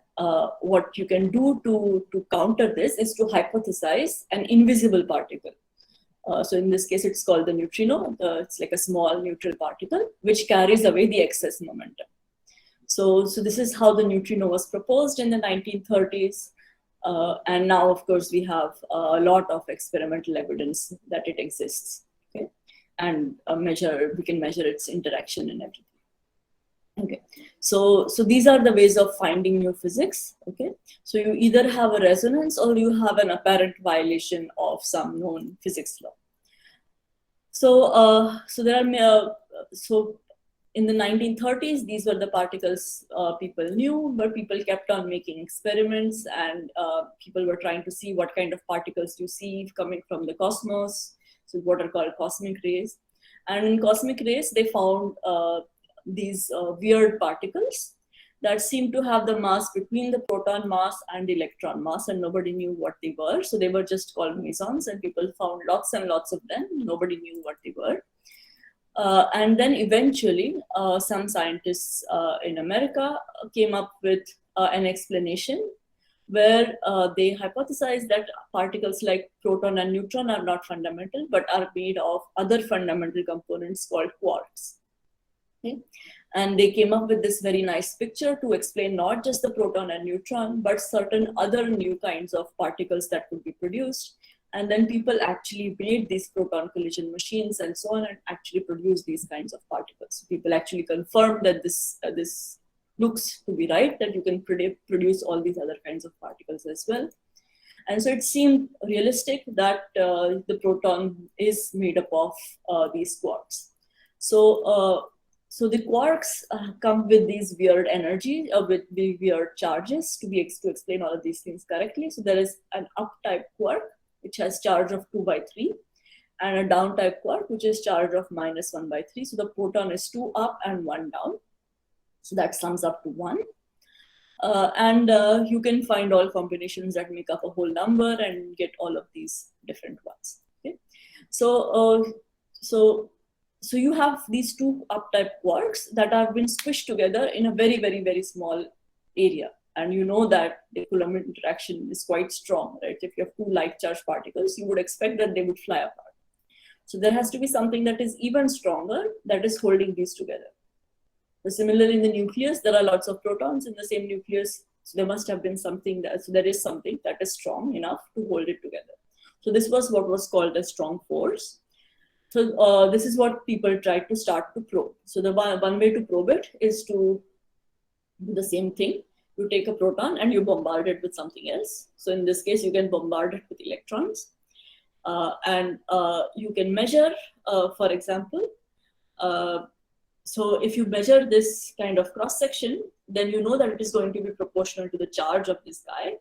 what you can do to counter this is to hypothesize an invisible particle. So in this case, it's called the neutrino. It's like a small neutral particle which carries away the excess momentum. So this is how the neutrino was proposed in the 1930s. And now, of course, we have a lot of experimental evidence that it exists. Okay? And we can measure its interaction and everything. Okay, so these are the ways of finding new physics. Okay, so you either have a resonance or you have an apparent violation of some known physics law. So so in the 1930s, these were the particles people knew, but people kept on making experiments, and people were trying to see what kind of particles you see coming from the cosmos. So what are called cosmic rays, and in cosmic rays they found these weird particles that seem to have the mass between the proton mass and the electron mass, and nobody knew what they were. So they were just called mesons, and people found lots and lots of them. Nobody knew what they were. And then eventually, some scientists in America came up with an explanation where they hypothesized that particles like proton and neutron are not fundamental, but are made of other fundamental components called quarks. Okay. And they came up with this very nice picture to explain not just the proton and neutron, but certain other new kinds of particles that could be produced. And then people actually made these proton collision machines and so on, and actually produced these kinds of particles. People actually confirmed that this looks to be right, that you can produce all these other kinds of particles as well. And so it seemed realistic that the proton is made up of these quarks. So the quarks come with these weird energy, with the weird charges to explain all of these things correctly. So there is an up-type quark, which has charge of 2/3, and a down-type quark, which is charge of -1/3. So the proton is 2 up and 1 down. So that sums up to 1. And you can find all combinations that make up a whole number and get all of these different ones. Okay? So you have these two up-type quarks that have been squished together in a very, very, very small area. And you know that the Coulomb interaction is quite strong, right? If you have two like-charged particles, you would expect that they would fly apart. So there has to be something that is even stronger that is holding these together. So similarly, in the nucleus, there are lots of protons in the same nucleus. So there must have been something that, so there is something that is strong enough to hold it together. So this was what was called a strong force. So this is what people tried to start to probe. So the one way to probe it is to do the same thing. You take a proton and you bombard it with something else. So in this case, you can bombard it with electrons. And you can measure, for example, so if you measure this kind of cross section, then you know that it is going to be proportional to the charge of this guy.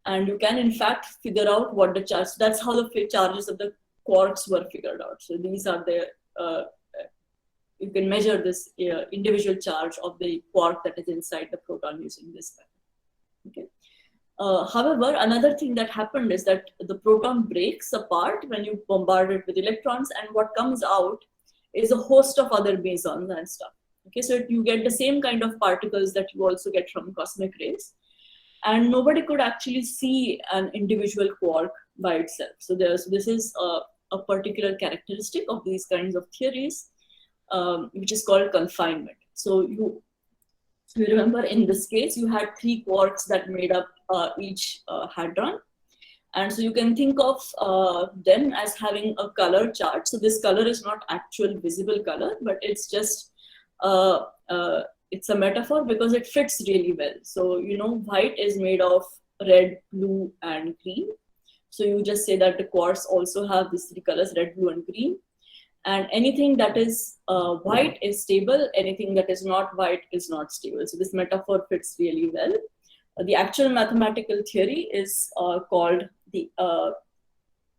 And you can in fact figure out what the charge, that's how the charges of the quarks were figured out. So these are the, you can measure this individual charge of the quark that is inside the proton using this method. Okay. However, another thing that happened is that the proton breaks apart when you bombard it with electrons, and what comes out is a host of other mesons and stuff. Okay, so you get the same kind of particles that you also get from cosmic rays, and nobody could actually see an individual quark by itself. So this is a particular characteristic of these kinds of theories, which is called confinement. So you remember in this case, you had 3 quarks that made up each hadron. And so you can think of them as having a color chart. So this color is not actual visible color, but it's just, it's a metaphor because it fits really well. So, you know, white is made of red, blue, and green. So you just say that the quarks also have these 3 colors, red, blue, and green. And anything that is white is stable, anything that is not white is not stable. So this metaphor fits really well. The actual mathematical theory is called the,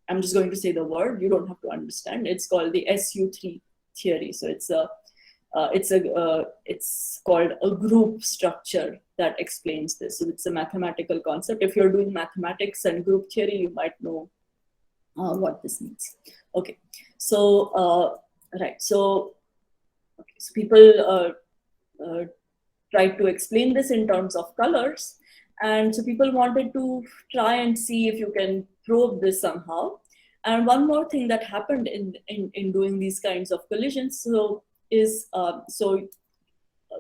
I'm just going to say the word, you don't have to understand. It's called the SU3 theory. So it's called a group structure that explains this. So it's a mathematical concept. If you're doing mathematics and group theory, you might know what this means. Okay, so right, so people tried to explain this in terms of colors, and so people wanted to try and see if you can probe this somehow. And one more thing that happened in doing these kinds of collisions, so is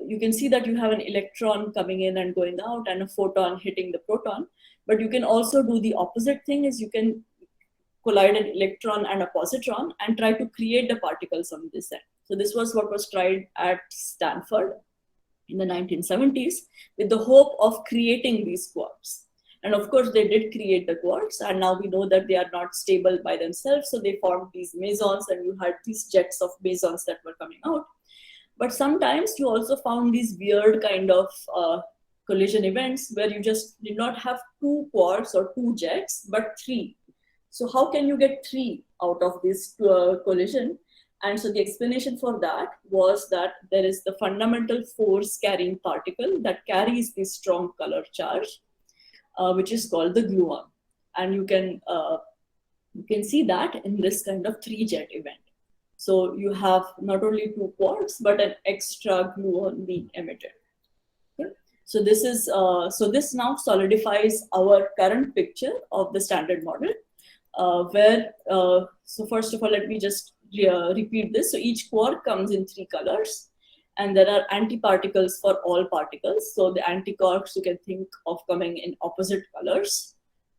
you can see that you have an electron coming in and going out, and a photon hitting the proton. But you can also do the opposite thing, is you can collide an electron and a positron and try to create the particles on this end. So this was what was tried at Stanford in the 1970s with the hope of creating these quarks. And of course, they did create the quarks, and now we know that they are not stable by themselves. So they formed these mesons, and you had these jets of mesons that were coming out. But sometimes you also found these weird kind of collision events where you just did not have 2 quarks or 2 jets, but 3. So how can you get 3 out of this collision? And so the explanation for that was that there is the fundamental force carrying particle that carries this strong color charge, which is called the gluon. And you can see that in this kind of 3-jet event. So you have not only 2 quarks, but an extra gluon being emitted. Okay? So this is so this now solidifies our current picture of the Standard Model, where so first of all, let me just repeat this. So each quark comes in 3 colors, and there are antiparticles for all particles. So the antiquarks you can think of coming in opposite colors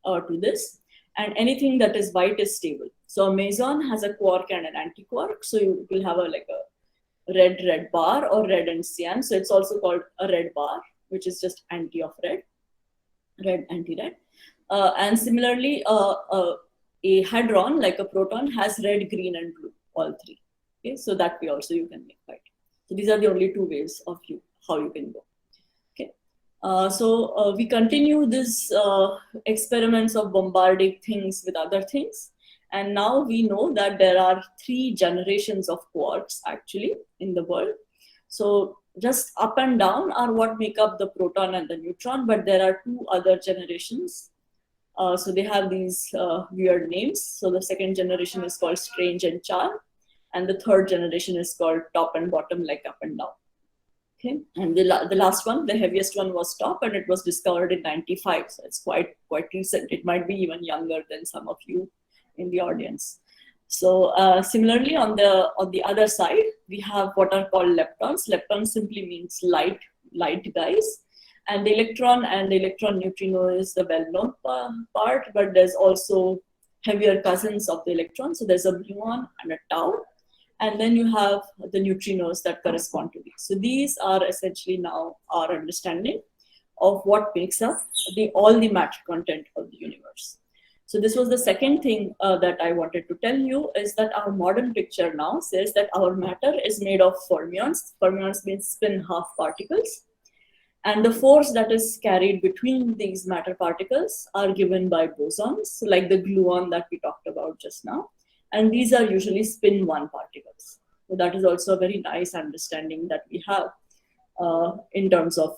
to this, and anything that is white is stable. So a meson has a quark and an antiquark. So you will have like a red bar or red and cyan. So it's also called a red bar, which is just anti of red anti-red. And similarly, a hadron, like a proton, has red, green, and blue, all 3. Okay, so that way also you can make white. So these are the only 2 ways of how you can go. Okay, so we continue this experiments of bombarding things with other things, and now we know that there are 3 generations of quarks actually in the world. So just up and down are what make up the proton and the neutron, but there are 2 other generations. So they have these weird names. So the 2nd generation is called strange and charm, and the 3rd generation is called top and bottom, like up and down. Okay, and the last one, the heaviest one, was top, and it was discovered in 95. So it's quite recent. It might be even younger than some of you in the audience. So similarly, on the other side, we have what are called leptons. Leptons simply means light guys. And the electron and the electron neutrino is the well-known part, but there's also heavier cousins of the electron. So there's a muon and a tau. And then you have the neutrinos that correspond to these. So these are essentially now our understanding of what makes up all the matter content of the universe. So this was the second thing that I wanted to tell you, is that our modern picture now says that our matter is made of fermions. Fermions means spin half particles. And the force that is carried between these matter particles are given by bosons, like the gluon that we talked about just now. And these are usually spin 1 particles. So that is also a very nice understanding that we have in terms of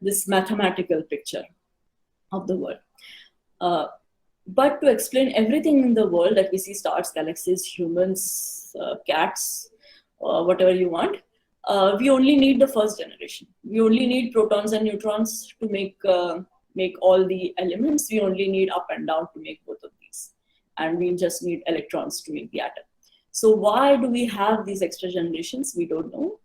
this mathematical picture of the world. But to explain everything in the world that we see, stars, galaxies, humans, cats, whatever you want, we only need the first generation. We only need protons and neutrons to make all the elements. We only need up and down to make both of these. And we just need electrons to make the atom. So why do we have these extra generations? We don't know.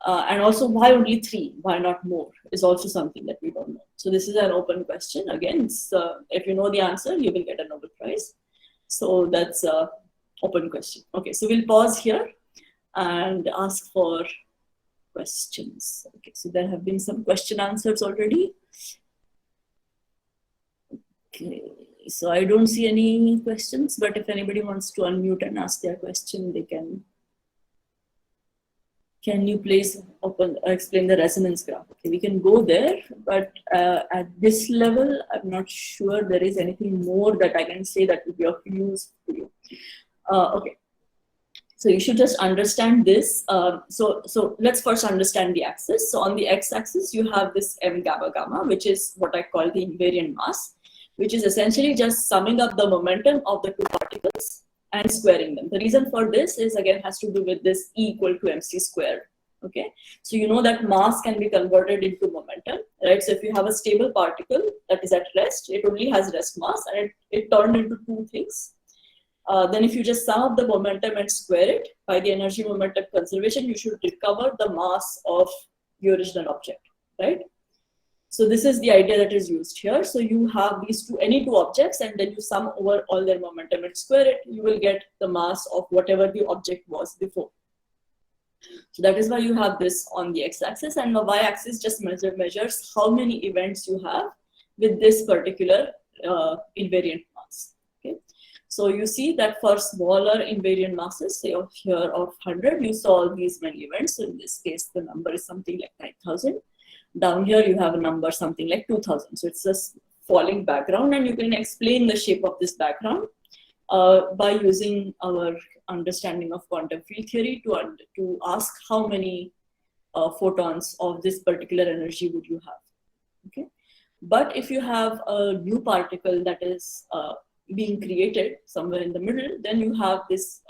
And also, why only 3? Why not more? Is also something that we don't know. So this is an open question. Again, if you know the answer, you will get a Nobel Prize. So that's an open question. Okay, so we'll pause here and ask for questions. Okay, so there have been some question answers already. Okay, so I don't see any questions, but if anybody wants to unmute and ask their question, they can. Can you please explain the resonance graph? Okay, we can go there, but at this level, I'm not sure there is anything more that I can say that would be of use to you. Okay, so you should just understand this. So let's first understand the axis. So on the x-axis, you have this m gamma gamma, which is what I call the invariant mass, which is essentially just summing up the momentum of the 2 particles and squaring them. The reason for this is, again, has to do with this E equal to mc squared. Okay, so you know that mass can be converted into momentum, right? So if you have a stable particle that is at rest, it only has rest mass, and it turned into 2 things. Then if you just sum up the momentum and square it by the energy momentum conservation, you should recover the mass of the original object, right? So this is the idea that is used here. So you have these any two objects, and then you sum over all their momentum and square it, you will get the mass of whatever the object was before. So that is why you have this on the x-axis, and the y-axis just measures how many events you have with this particular invariant mass. Okay, so you see that for smaller invariant masses, say here of 100, you saw these many events. So in this case, the number is something like 9,000. Down here, you have a number something like 2,000. So it's a falling background, and you can explain the shape of this background by using our understanding of quantum field theory to ask how many photons of this particular energy would you have. Okay, but if you have a new particle that is being created somewhere in the middle, then you have this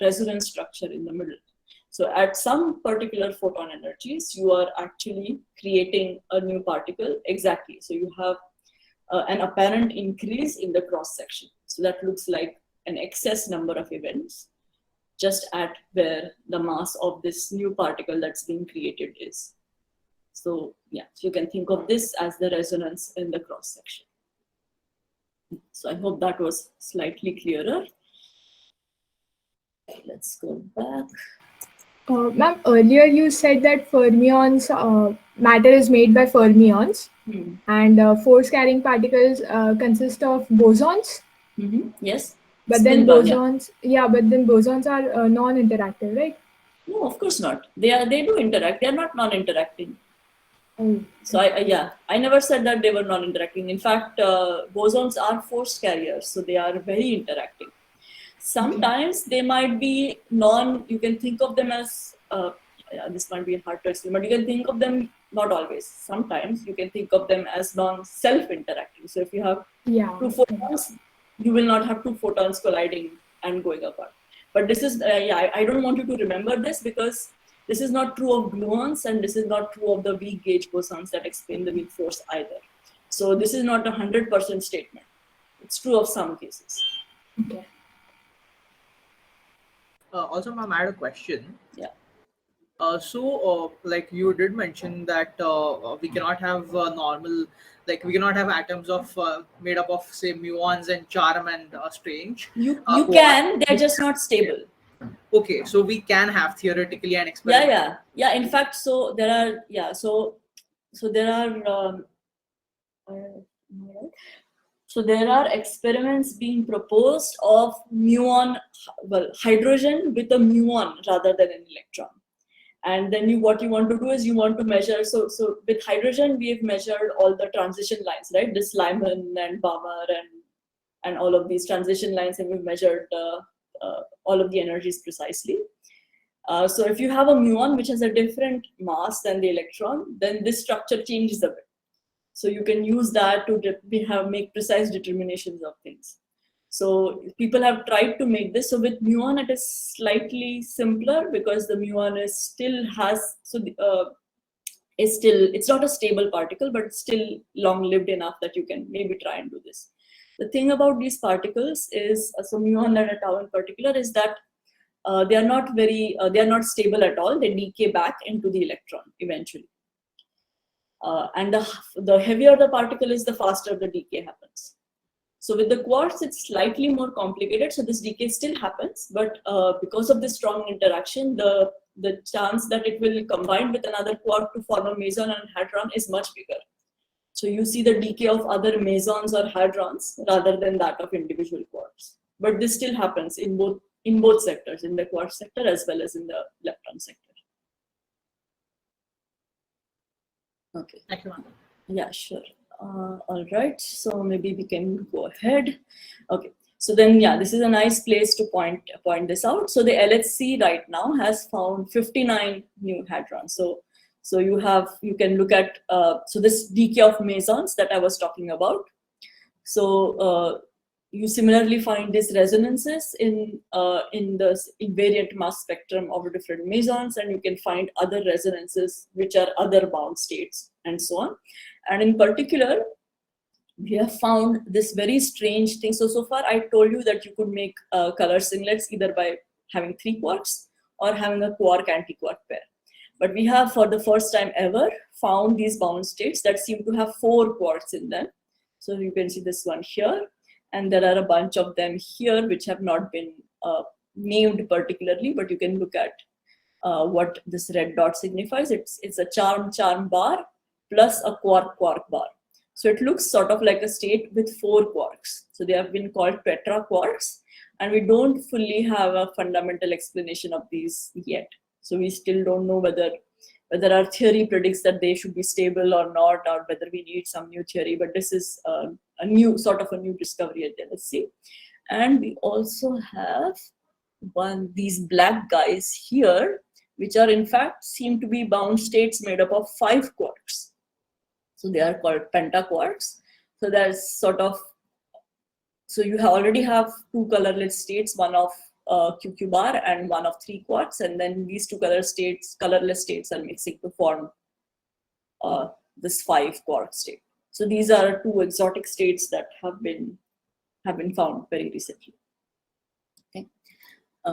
resonance structure in the middle. So at some particular photon energies, you are actually creating a new particle exactly. So you have an apparent increase in the cross section. So that looks like an excess number of events just at where the mass of this new particle that's being created is. So yeah, so you can think of this as the resonance in the cross section. So I hope that was slightly clearer. Let's go back. Ma'am, earlier you said that fermions, matter is made by fermions, and force-carrying particles consist of bosons. Yes. But then bosons, but then bosons are non-interactive, right? No, of course not. They do interact. They are not non-interacting. Oh. So I never said that they were non-interacting. In fact, bosons are force carriers, so they are very interacting. Sometimes they might be you can think of them as, this might be hard to explain, but you can think of them, not always. Sometimes you can think of them as non-self-interacting. So if you have 2 photons, you will not have 2 photons colliding and going apart. But this is, I don't want you to remember this, because this is not true of gluons, and this is not true of the weak gauge bosons that explain the weak force either. So this is not a 100% statement. It's true of some cases. Okay. Also, ma'am, I had a question. Yeah. Like you did mention that we cannot have normal, like we cannot have atoms of made up of say muons and charm and strange. You What? can, they're just not stable. Okay, so we can have theoretically an Yeah, experiment. yeah. In fact, so there are, so there are, so there are experiments being proposed of muon, well, hydrogen with a muon rather than an electron. And then what you want to do is you want to measure, so with hydrogen, we've measured all the transition lines, right? This Lyman and Balmer and all of these transition lines, and we've measured all of the energies precisely. So if you have a muon which has a different mass than the electron, then this structure changes a bit. So you can use that to make precise determinations of things. So people have tried to make this. So with muon, it is slightly simpler because the muon is still has, so it's not a stable particle, but it's still long-lived enough that you can maybe try and do this. The thing about these particles is, so muon and tau in particular, is that they are not stable at all. They decay back into the electron eventually. And the heavier the particle is, the faster the decay happens. So with the quartz, it's slightly more complicated. So this decay still happens, but because of this strong interaction, the chance that it will combine with another quark to form a meson and hadron is much bigger. So you see the decay of other mesons or hadrons rather than that of individual quarks. But this still happens in both sectors, in the quartz sector as well as in the lepton sector. Okay. Thank you, ma'am. Yeah, sure. All right, so maybe we can go ahead. Okay, so then, yeah, this is a nice place to point this out. So the LHC right now has found 59 new hadrons. So you can look at, so this decay of mesons that I was talking about. So you similarly find these resonances in the invariant mass spectrum of different mesons, and you can find other resonances which are other bound states and so on. And in particular, we have found this very strange thing. So far I told you that you could make color singlets either by having 3 quarks or having a quark anti-quark pair. But we have, for the first time ever, found these bound states that seem to have 4 quarks in them. So you can see this one here, and there are a bunch of them here which have not been named particularly, but you can look at what this red dot signifies. It's a charm bar plus a quark bar. So it looks sort of like a state with 4 quarks. So they have been called tetra quarks, and we don't fully have a fundamental explanation of these yet. So we still don't know whether our theory predicts that they should be stable or not, or whether we need some new theory. But this is a new discovery at LHC. And we also have these black guys here, which are in fact seem to be bound states made up of 5 quarks. So they are called pentaquarks. So there's sort of, so you already have 2 colorless states, one of QQ bar and one of 3 quarks, and then these 2 colorless states are mixing to form this 5 quark state. So these are 2 exotic states that have been found very recently. Okay.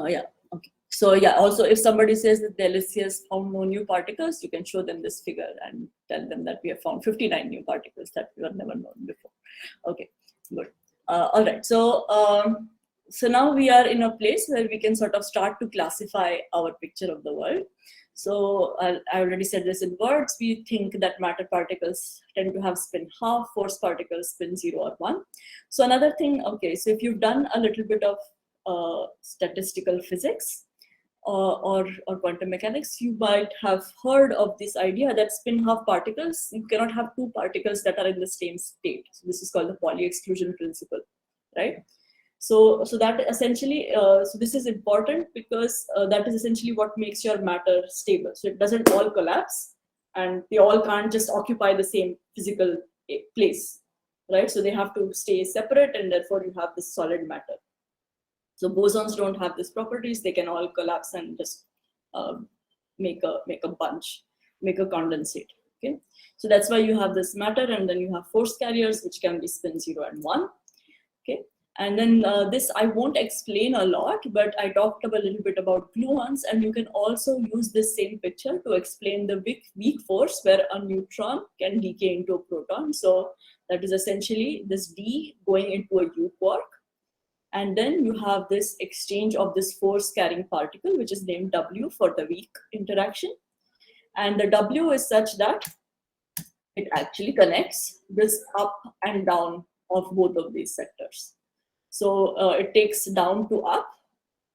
Yeah. Okay. So yeah, also if somebody says that the LHC has found no new particles, you can show them this figure and tell them that we have found 59 new particles that we have never known before. Okay, good. All right, so so now we are in a place where we can sort of start to classify our picture of the world. So I already said this in words. We think that matter particles tend to have spin half, force particles spin 0 or 1. So another thing, okay, so if you've done a little bit of statistical physics or quantum mechanics, you might have heard of this idea that spin half particles, you cannot have 2 particles that are in the same state. So this is called the Pauli exclusion principle, right? So that essentially, so this is important because that is essentially what makes your matter stable. So it doesn't all collapse, and they all can't just occupy the same physical place, right? So they have to stay separate, and therefore you have this solid matter. So bosons don't have these properties. They can all collapse and just make a bunch, make a condensate. Okay, so that's why you have this matter, and then you have force carriers which can be spin 0 and 1. Okay. And then this I won't explain a lot, but I talked a little bit about gluons, and you can also use this same picture to explain the weak force where a neutron can decay into a proton. So that is essentially this D going into a U quark. And then you have this exchange of this force carrying particle, which is named W for the weak interaction. And the W is such that it actually connects this up and down of both of these sectors. So it takes down to up,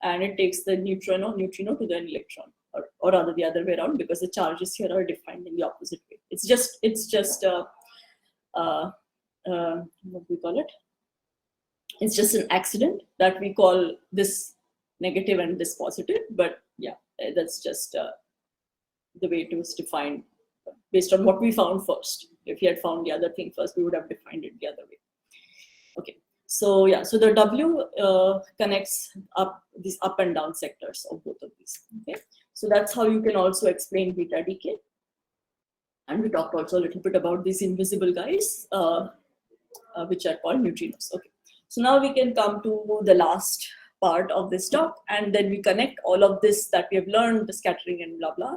and it takes the neutrino to the electron, or rather the other way around, because the charges here are defined in the opposite way. It's just what do we call it? It's just an accident that we call this negative and this positive, but yeah, that's just the way it was defined based on what we found first. If we had found the other thing first, we would have defined it the other way. Okay. So yeah, so the W connects up these up and down sectors of both of these. Okay, so that's how you can also explain beta decay. And we talked also a little bit about these invisible guys, which are called neutrinos. Okay, so now we can come to the last part of this talk, and then we connect all of this that we have learned, the scattering and blah blah,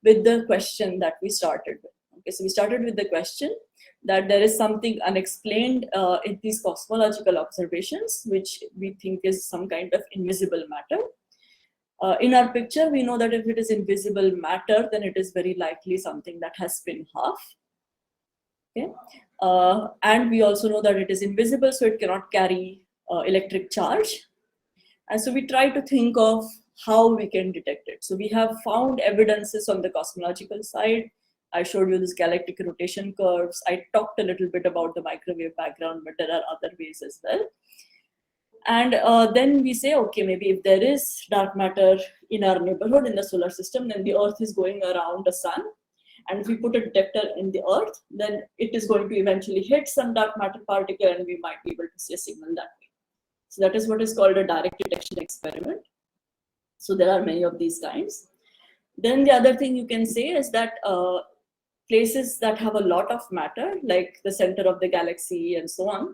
with the question that we started with. Okay, so we started with the question that there is something unexplained in these cosmological observations, which we think is some kind of invisible matter. In our picture, we know that if it is invisible matter, then it is very likely something that has spin half. Okay, and we also know that it is invisible, so it cannot carry electric charge. And so we try to think of how we can detect it. So we have found evidences on the cosmological side. I showed you this galactic rotation curves. I talked a little bit about the microwave background, but there are other ways as well. And then we say, okay, maybe if there is dark matter in our neighborhood in the solar system, then the Earth is going around the sun. And if we put a detector in the Earth, then it is going to eventually hit some dark matter particle, and we might be able to see a signal that way. So that is what is called a direct detection experiment. So there are many of these kinds. Then the other thing you can say is that places that have a lot of matter, like the center of the galaxy and so on,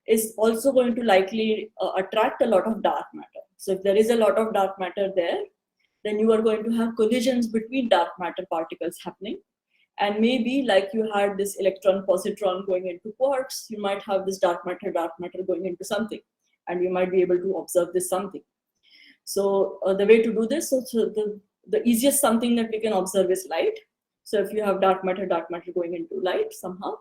is also going to likely attract a lot of dark matter. So if there is a lot of dark matter there, then you are going to have collisions between dark matter particles happening. And maybe like you had this electron-positron going into quarks, you might have this dark matter going into something. And you might be able to observe this something. So the way to do this, so the easiest something that we can observe is light. So if you have dark matter going into light somehow,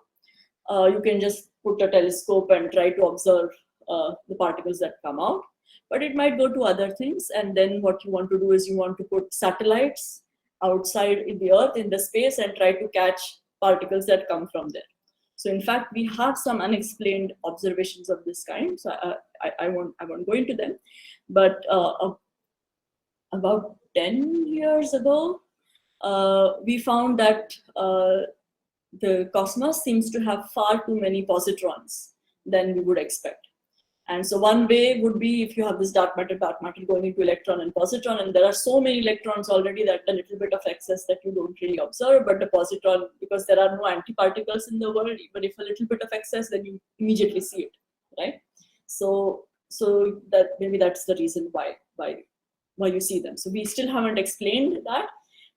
you can just put a telescope and try to observe the particles that come out. But it might go to other things. And then what you want to do is you want to put satellites outside in the Earth, in the space, and try to catch particles that come from there. So in fact, we have some unexplained observations of this kind. So I won't go into them. But about 10 years ago, we found that the cosmos seems to have far too many positrons than we would expect. And so one way would be if you have this dark matter going into electron and positron, and there are so many electrons already that a little bit of excess that you don't really observe, but the positron, because there are no antiparticles in the world, even if a little bit of excess, then you immediately see it, right? So that maybe that's the reason why you see them. So we still haven't explained that,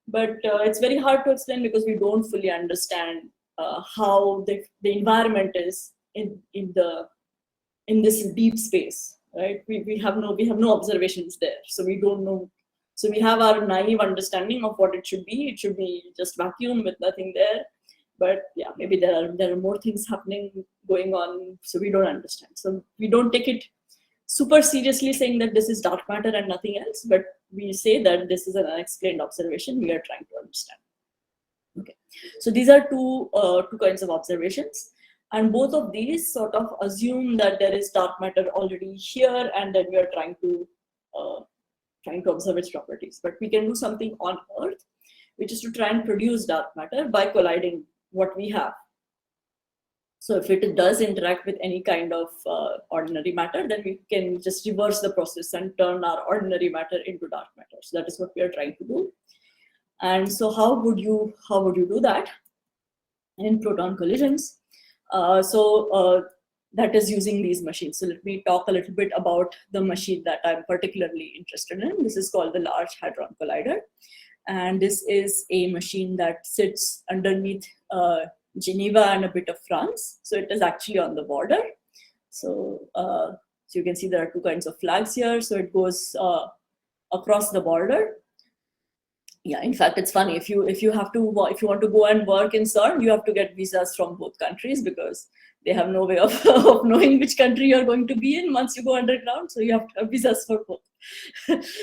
but it's very hard to explain because we don't fully understand how the environment is in this deep space, right? We have no observations there, so we don't know. So we have our naive understanding of what it should be. It should be just vacuum with nothing there. But yeah, maybe there are more things going on, so we don't understand. So we don't take it super seriously, saying that this is dark matter and nothing else, but we say that this is an unexplained observation we are trying to understand. Okay, so these are two kinds of observations. And both of these sort of assume that there is dark matter already here, and then we are trying to observe its properties. But we can do something on Earth, which is to try and produce dark matter by colliding what we have. So if it does interact with any kind of ordinary matter, then we can just reverse the process and turn our ordinary matter into dark matter. So that is what we are trying to do. And so how would you do that in proton collisions? that is using these machines. So let me talk a little bit about the machine that I'm particularly interested in. This is called the Large Hadron Collider. And this is a machine that sits underneath Geneva and a bit of France. So it is actually on the border. So, so you can see there are two kinds of flags here. So it goes across the border. Yeah, in fact, it's funny. If you want to go and work in CERN, you have to get visas from both countries because they have no way of, of knowing which country you're going to be in once you go underground. So you have to have visas for both.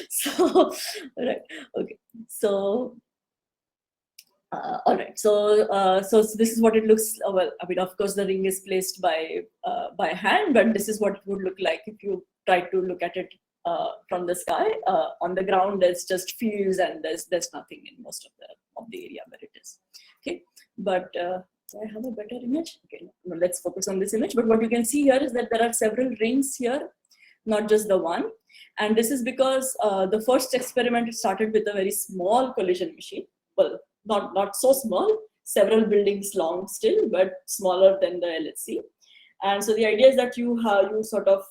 So, right, okay. So, all right. So, so this is what it looks. Well, I mean, of course, the ring is placed by hand, but this is what it would look like if you try to look at it from the sky. On the ground, there's just fields and there's nothing in most of the area where it is. Okay, but I have a better image. Okay, no, let's focus on this image. But what you can see here is that there are several rings here, not just the one. And this is because the first experiment started with a very small collision machine. Well, not so small, several buildings long still, but smaller than the LHC. And so the idea is that you sort of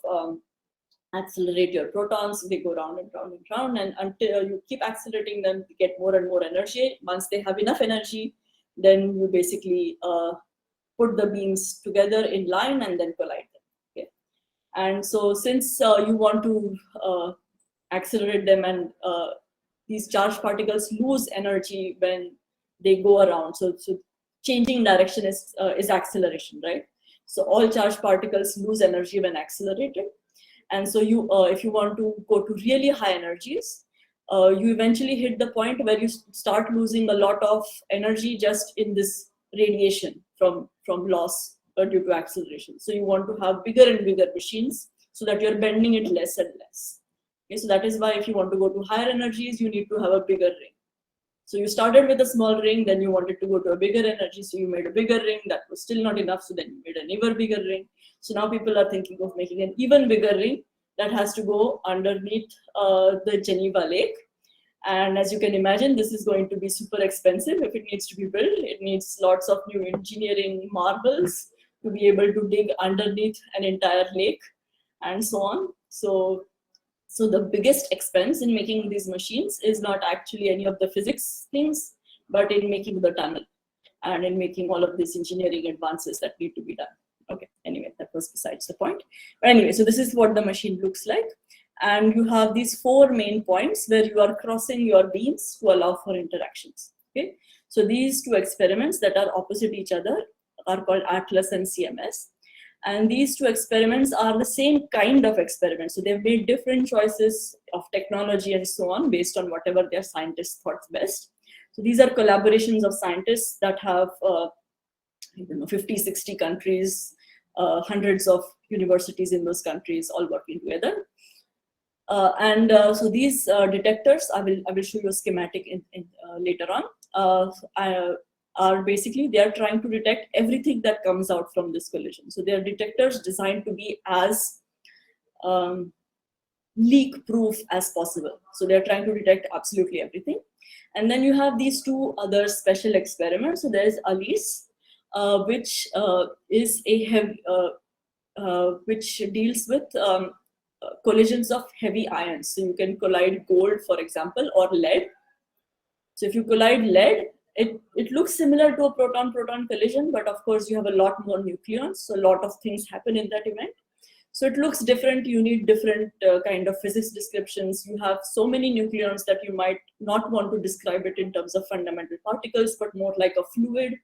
accelerate your protons. They go round and round and round, and until you keep accelerating them, you get more and more energy. Once they have enough energy, then you basically put the beams together in line and then collide them. Okay? And so since you want to accelerate them, and these charged particles lose energy when they go around. So changing direction is acceleration, right? So all charged particles lose energy when accelerated. And so you, if you want to go to really high energies, you eventually hit the point where you start losing a lot of energy just in this radiation from loss due to acceleration. So you want to have bigger and bigger machines so that you're bending it less and less. Okay, so that is why if you want to go to higher energies, you need to have a bigger ring. So you started with a small ring, then you wanted to go to a bigger energy, so you made a bigger ring. That was still not enough, so then you made an even bigger ring. So now people are thinking of making an even bigger ring that has to go underneath the Geneva Lake. And as you can imagine, this is going to be super expensive if it needs to be built. It needs lots of new engineering marvels to be able to dig underneath an entire lake and so on. So the biggest expense in making these machines is not actually any of the physics things, but in making the tunnel and in making all of these engineering advances that need to be done. Okay, anyway, that was besides the point. But anyway, so this is what the machine looks like. And you have these 4 main points where you are crossing your beams to allow for interactions. Okay, so these 2 experiments that are opposite each other are called ATLAS and CMS. And these 2 experiments are the same kind of experiments. So they've made different choices of technology and so on based on whatever their scientists thought best. So these are collaborations of scientists that have 50, 60 countries, hundreds of universities in those countries all working together. So these detectors, I will show you a schematic later on, are basically, they are trying to detect everything that comes out from this collision. So they are detectors designed to be as leak proof as possible. So they are trying to detect absolutely everything. And then you have these 2 other special experiments. So there is ALICE, which is a heavy, which deals with collisions of heavy ions. So you can collide gold, for example, or lead. So if you collide lead, it looks similar to a proton-proton collision, but of course you have a lot more nucleons, so a lot of things happen in that event. So it looks different. You need different kind of physics descriptions. You have so many nucleons that you might not want to describe it in terms of fundamental particles, but more like a fluid.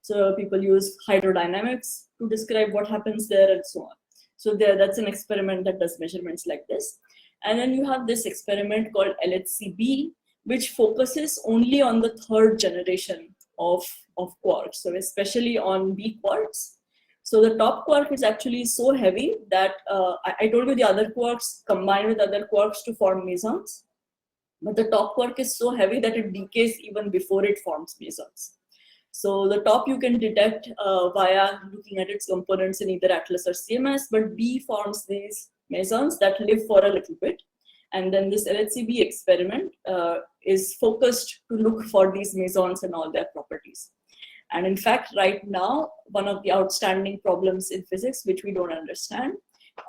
So people use hydrodynamics to describe what happens there and so on. So that's an experiment that does measurements like this. And then you have this experiment called LHC-B, which focuses only on the 3rd generation of quarks, so especially on B quarks. So the top quark is actually so heavy that I told you the other quarks combine with other quarks to form mesons, but the top quark is so heavy that it decays even before it forms mesons. So the top you can detect via looking at its components in either ATLAS or CMS, but B forms these mesons that live for a little bit. And then this LHC-B experiment is focused to look for these mesons and all their properties. And in fact, right now, one of the outstanding problems in physics, which we don't understand,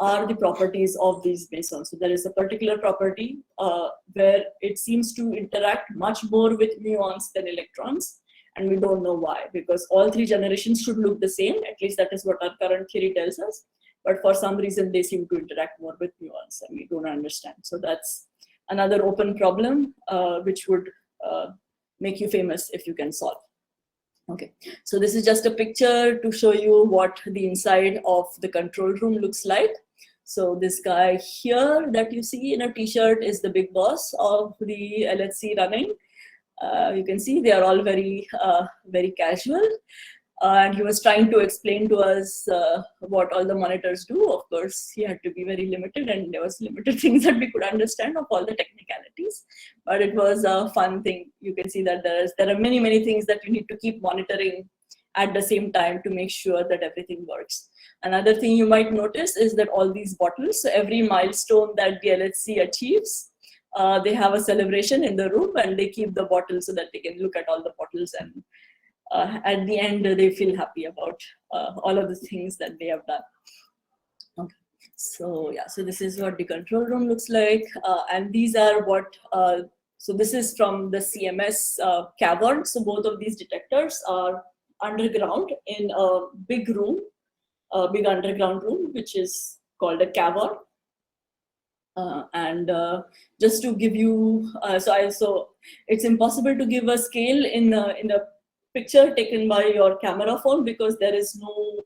are the properties of these mesons. So there is a particular property where it seems to interact much more with muons than electrons. And we don't know why, because all three generations should look the same. At least that is what our current theory tells us. But for some reason, they seem to interact more with muons, and we don't understand. So that's another open problem, which would make you famous if you can solve. Okay, so this is just a picture to show you what the inside of the control room looks like. So this guy here that you see in a t-shirt is the big boss of the LHC running. You can see they are all very, very casual. And he was trying to explain to us what all the monitors do. Of course, he had to be very limited, and there was limited things that we could understand of all the technicalities. But it was a fun thing. You can see that there are many, many things that you need to keep monitoring at the same time to make sure that everything works. Another thing you might notice is that all these bottles, so every milestone that the LHC achieves, they have a celebration in the room, and they keep the bottles so that they can look at all the bottles, and at the end they feel happy about all of the things that they have done. Okay, so yeah, so this is what the control room looks like, and these are what so this is from the CMS cavern. So both of these detectors are underground in a big room, a big underground room, which is called a cavern. Just to give you, so it's impossible to give a scale in a picture taken by your camera phone, because there is no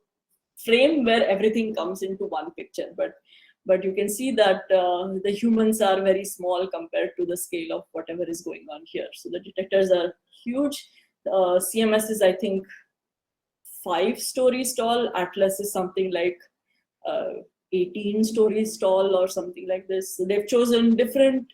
frame where everything comes into one picture. But you can see that the humans are very small compared to the scale of whatever is going on here. So the detectors are huge. CMS is, I think, 5 stories tall. Atlas is something like 18 stories tall or something like this. So they've chosen different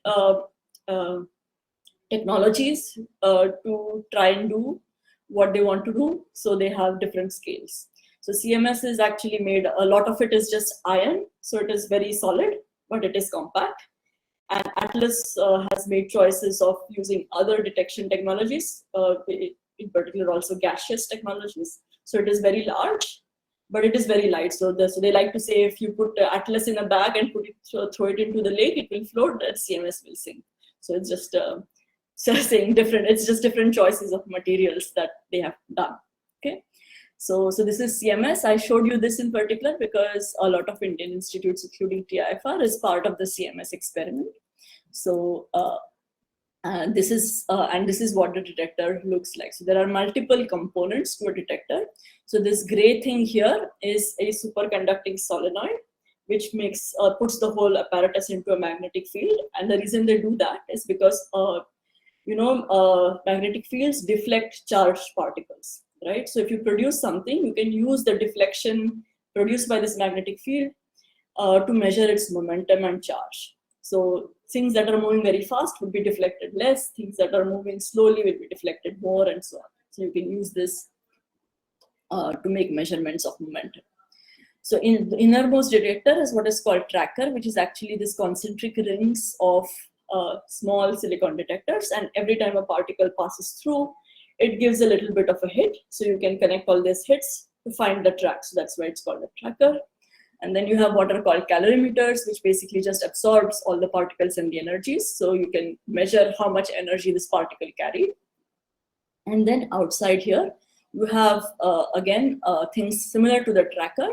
technologies to try and do what they want to do. So they have different scales. So CMS is actually made, a lot of it is just iron. So it is very solid, but it is compact. And Atlas has made choices of using other detection technologies, in particular also gaseous technologies. So it is very large, but it is very light. So they like to say, if you put Atlas in a bag and throw it into the lake, it will float, that CMS will sink. So it's just saying different, it's just different choices of materials that they have done. Okay, so this is CMS. I showed you this in particular because a lot of Indian institutes, including TIFR, is part of the CMS experiment. So this is what the detector looks like. So there are multiple components to a detector. So this gray thing here is a superconducting solenoid, which puts the whole apparatus into a magnetic field. And the reason they do that is because magnetic fields deflect charged particles, right? So if you produce something, you can use the deflection produced by this magnetic field to measure its momentum and charge. So things that are moving very fast would be deflected less, things that are moving slowly will be deflected more, and so on. So you can use this to make measurements of momentum. So in the innermost detector is what is called tracker, which is actually this concentric rings of small silicon detectors, and every time a particle passes through, it gives a little bit of a hit. So you can connect all these hits to find the track. So that's why it's called a tracker. And then you have what are called calorimeters, which basically just absorbs all the particles and the energies. So you can measure how much energy this particle carried. And then outside here, you have, again, things similar to the tracker,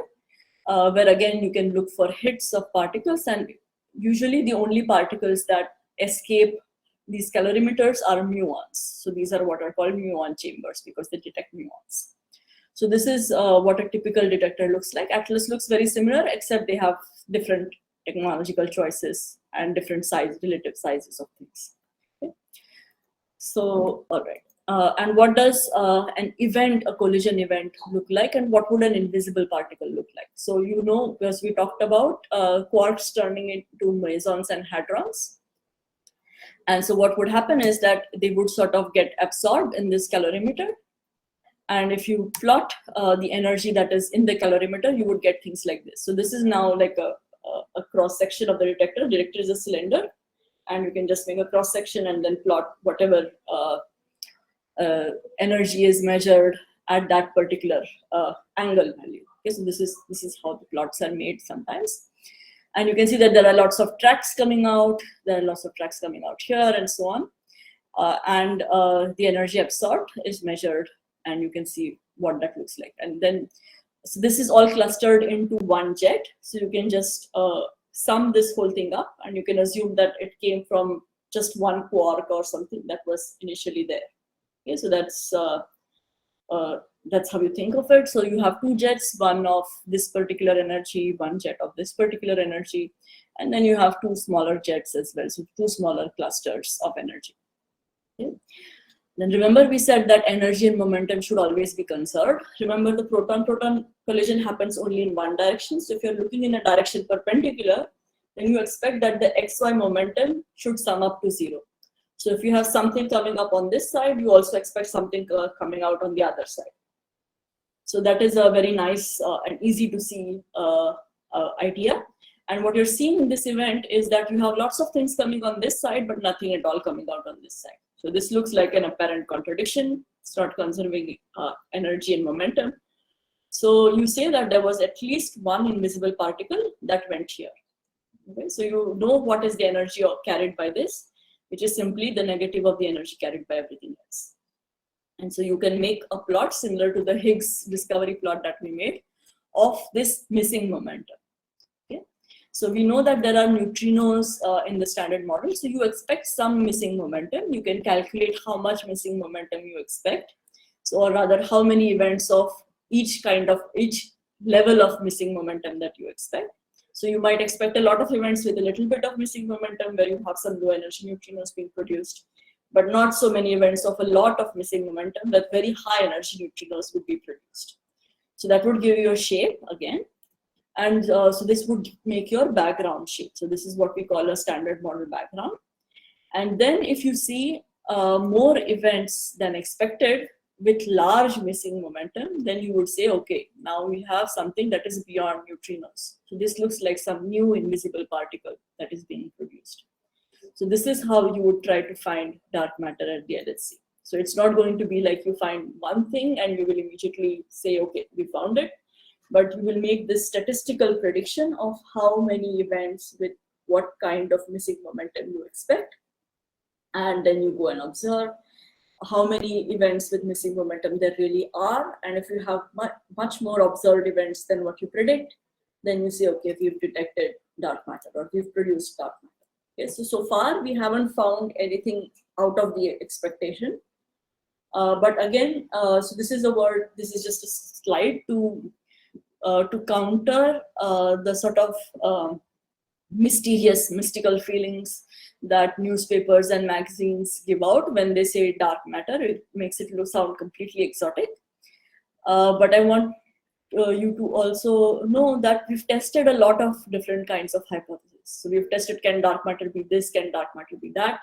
where again, you can look for hits of particles. And usually the only particles that escape these calorimeters are muons. So these are what are called muon chambers because they detect muons. So this is what a typical detector looks like. Atlas looks very similar, except they have different technological choices and different relative sizes of things. Okay. So, all right. And what does a collision event look like, and what would an invisible particle look like? So because we talked about quarks turning into mesons and hadrons. And so what would happen is that they would sort of get absorbed in this calorimeter. And if you plot the energy that is in the calorimeter, you would get things like this. So this is now like a cross section of the detector. The detector is a cylinder, and you can just make a cross section and then plot whatever energy is measured at that particular angle value. Okay, so this is how the plots are made sometimes. And you can see that there are lots of tracks coming out. There are lots of tracks coming out here and so on. And the energy absorbed is measured, and you can see what that looks like. And then, so this is all clustered into one jet. So you can just sum this whole thing up, and you can assume that it came from just one quark or something that was initially there. Okay, so that's how you think of it. So you have two jets, one of this particular energy, one jet of this particular energy, and then you have two smaller jets as well. So two smaller clusters of energy. Okay. Then remember, we said that energy and momentum should always be conserved. Remember, the proton-proton collision happens only in one direction. So if you're looking in a direction perpendicular, then you expect that the XY momentum should sum up to 0. So if you have something coming up on this side, you also expect something coming out on the other side. So that is a very nice and easy to see idea. And what you're seeing in this event is that you have lots of things coming on this side, but nothing at all coming out on this side. So this looks like an apparent contradiction. It's not conserving energy and momentum. So you say that there was at least one invisible particle that went here. Okay, so you know what is the energy carried by this, which is simply the negative of the energy carried by everything else. And so you can make a plot similar to the Higgs discovery plot that we made of this missing momentum. Okay, so we know that there are neutrinos in the standard model. So you expect some missing momentum. You can calculate how much missing momentum you expect. So, or rather, how many events of each level of missing momentum that you expect. So you might expect a lot of events with a little bit of missing momentum where you have some low energy neutrinos being produced, but not so many events of a lot of missing momentum that very high energy neutrinos would be produced. So that would give you a shape again. And so this would make your background shape. So this is what we call a standard model background. And then if you see more events than expected with large missing momentum, then you would say, okay, now we have something that is beyond neutrinos. So this looks like some new invisible particle that is being produced. So this is how you would try to find dark matter at the LHC. So it's not going to be like you find one thing and you will immediately say, okay, we found it. But you will make this statistical prediction of how many events with what kind of missing momentum you expect. And then you go and observe how many events with missing momentum there really are. And if you have much more observed events than what you predict, then you say, okay, we've detected dark matter or we've produced dark matter. Okay, so far we haven't found anything out of the expectation. But again, so this is just a slide to counter the sort of mystical feelings that newspapers and magazines give out when they say dark matter. It makes it sound completely exotic. But I want you to also know that we've tested a lot of different kinds of hypotheses. So we've tested, can dark matter be this, can dark matter be that?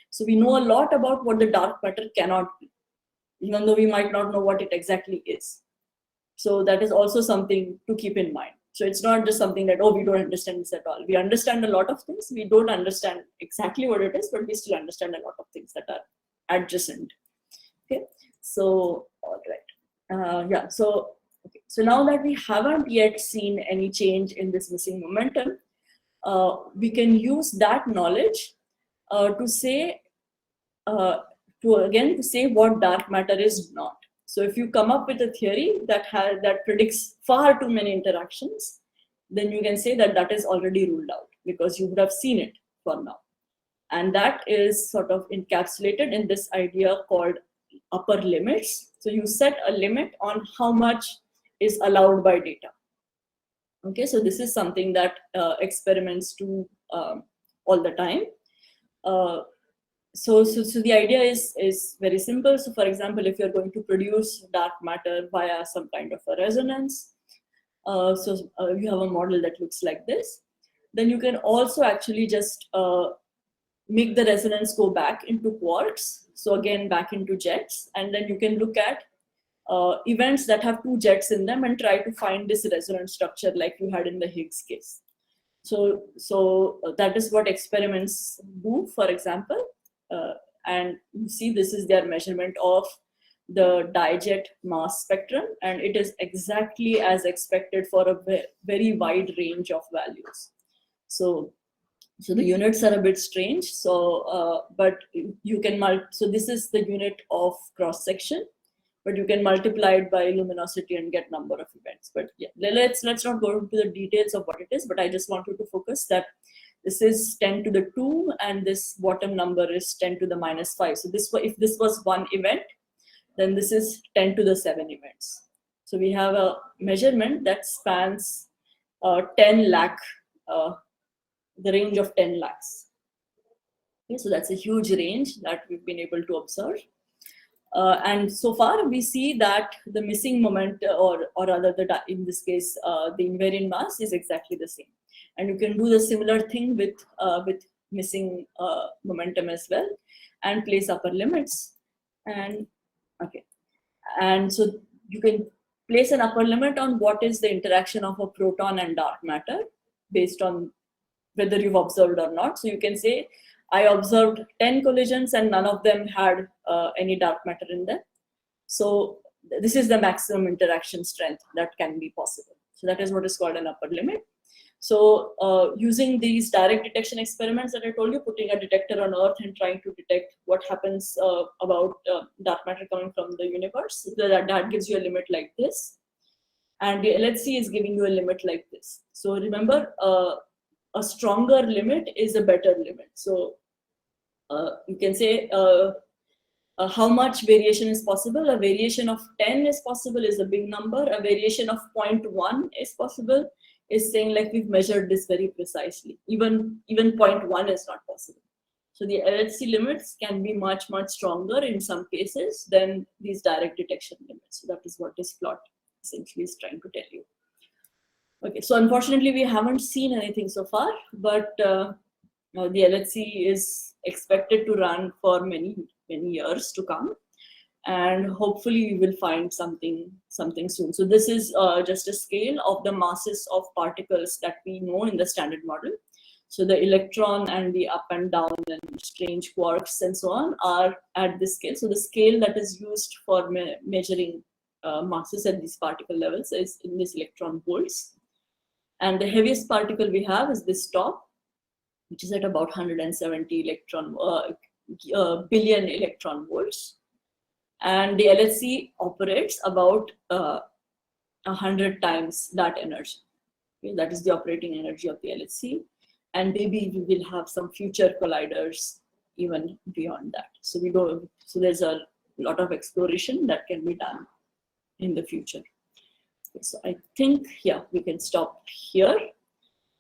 So we know a lot about what the dark matter cannot be, even though we might not know what it exactly is. So that is also something to keep in mind. So it's not just something that, oh, we don't understand this at all. We understand a lot of things. We don't understand exactly what it is, but we still understand a lot of things that are adjacent. Okay, so all right. Yeah, so okay. So now that we haven't yet seen any change in this missing momentum, we can use that knowledge to say, to say what dark matter is not. So if you come up with a theory that predicts far too many interactions, then you can say that that is already ruled out because you would have seen it for now. And that is sort of encapsulated in this idea called upper limits. So you set a limit on how much is allowed by data. Okay, so this is something that experiments do all the time. So the idea is very simple. So for example, if you're going to produce dark matter via some kind of a resonance, you have a model that looks like this, then you can also actually just make the resonance go back into quarks. So again, back into jets. And then you can look at events that have two jets in them and try to find this resonance structure like you had in the Higgs case. So that is what experiments do, for example. And you see this is their measurement of the Diejet mass spectrum, and it is exactly as expected for a very wide range of values. So the units are a bit strange. So, but you can so this is the unit of cross section, but you can multiply it by luminosity and get number of events. But yeah, let's not go into the details of what it is, but I just want you to focus that this is 10 to the 2 and this bottom number is 10 to the -5. So this, if this was one event, then this is 10 to the 7 events. So we have a measurement that spans 10 lakh, the range of 10 lakhs. Okay, so that's a huge range that we've been able to observe. And so far we see that the missing moment, or rather in this case, the invariant mass is exactly the same. And you can do the similar thing with missing momentum as well, and place upper limits. And okay, and so you can place an upper limit on what is the interaction of a proton and dark matter based on whether you've observed or not. So you can say, I observed 10 collisions and none of them had any dark matter in them. So this is the maximum interaction strength that can be possible. So that is what is called an upper limit. So using these direct detection experiments that I told you, putting a detector on Earth and trying to detect what happens about dark matter coming from the universe, that gives you a limit like this. And the LHC is giving you a limit like this. So remember, a stronger limit is a better limit. So you can say how much variation is possible. A variation of 10 is possible, is a big number. A variation of 0.1 is possible, is saying like we've measured this very precisely. Even 0.1 is not possible. So the LHC limits can be much stronger in some cases than these direct detection limits. So that is what this plot essentially is trying to tell you. Okay, so unfortunately we haven't seen anything so far, but the LHC is expected to run for many years to come, and hopefully we will find something soon. So this is just a scale of the masses of particles that we know in the standard model. So the electron and the up and down and strange quarks and so on are at this scale. So the scale that is used for measuring masses at these particle levels is in this electron volts. And the heaviest particle we have is this top, which is at about 170 billion electron volts. And the LHC operates about 100 times that energy. Okay, that is the operating energy of the LHC. And maybe we will have some future colliders even beyond that. So so there's a lot of exploration that can be done in the future. Okay, so I think, yeah, we can stop here.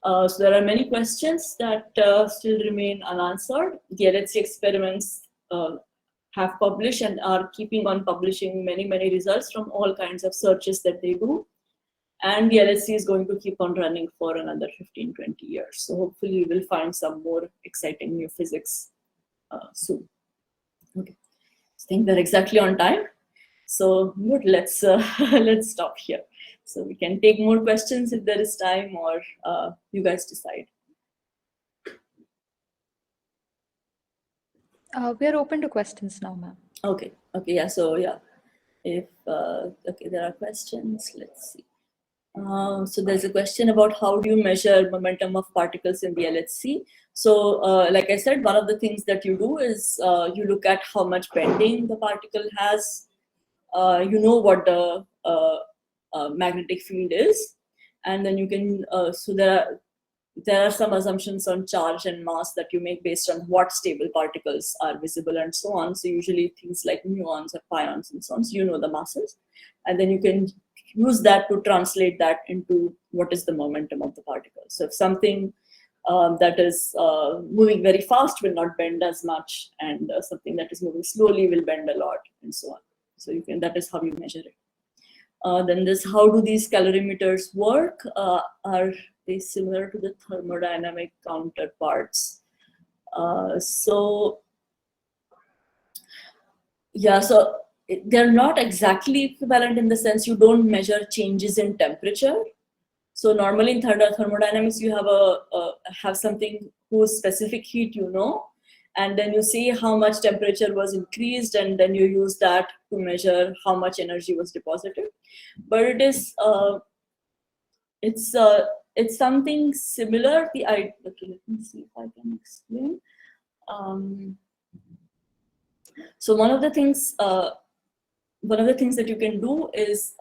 So there are many questions that still remain unanswered. The LHC experiments have published and are keeping on publishing many results from all kinds of searches that they do. And the LHC is going to keep on running for another 15-20 years. So hopefully we will find some more exciting new physics soon. Okay, I think we're exactly on time. So good, let's stop here. So we can take more questions if there is time, or you guys decide. We are open to questions now, ma'am. Okay, yeah, so yeah, if okay, there are questions, let's see. So there's a question about how do you measure momentum of particles in the LHC. So like I said, one of the things that you do is you look at how much bending the particle has. You know what the magnetic field is, and then you can so there are some assumptions on charge and mass that you make based on what stable particles are visible and so on. So usually things like muons or pions and so on, so you know the masses, and then you can use that to translate that into what is the momentum of the particle. So if something that is moving very fast will not bend as much, and something that is moving slowly will bend a lot, and so on. So you can, that is how you measure it. Then this, how do these calorimeters work? Are they similar to the thermodynamic counterparts? So yeah, so they're not exactly equivalent in the sense you don't measure changes in temperature. So normally in thermodynamics you have have something whose specific heat you know, and then you see how much temperature was increased, and then you use that to measure how much energy was deposited. But it is it's something similar. Okay, let me see if I can explain. So one of the things that you can do is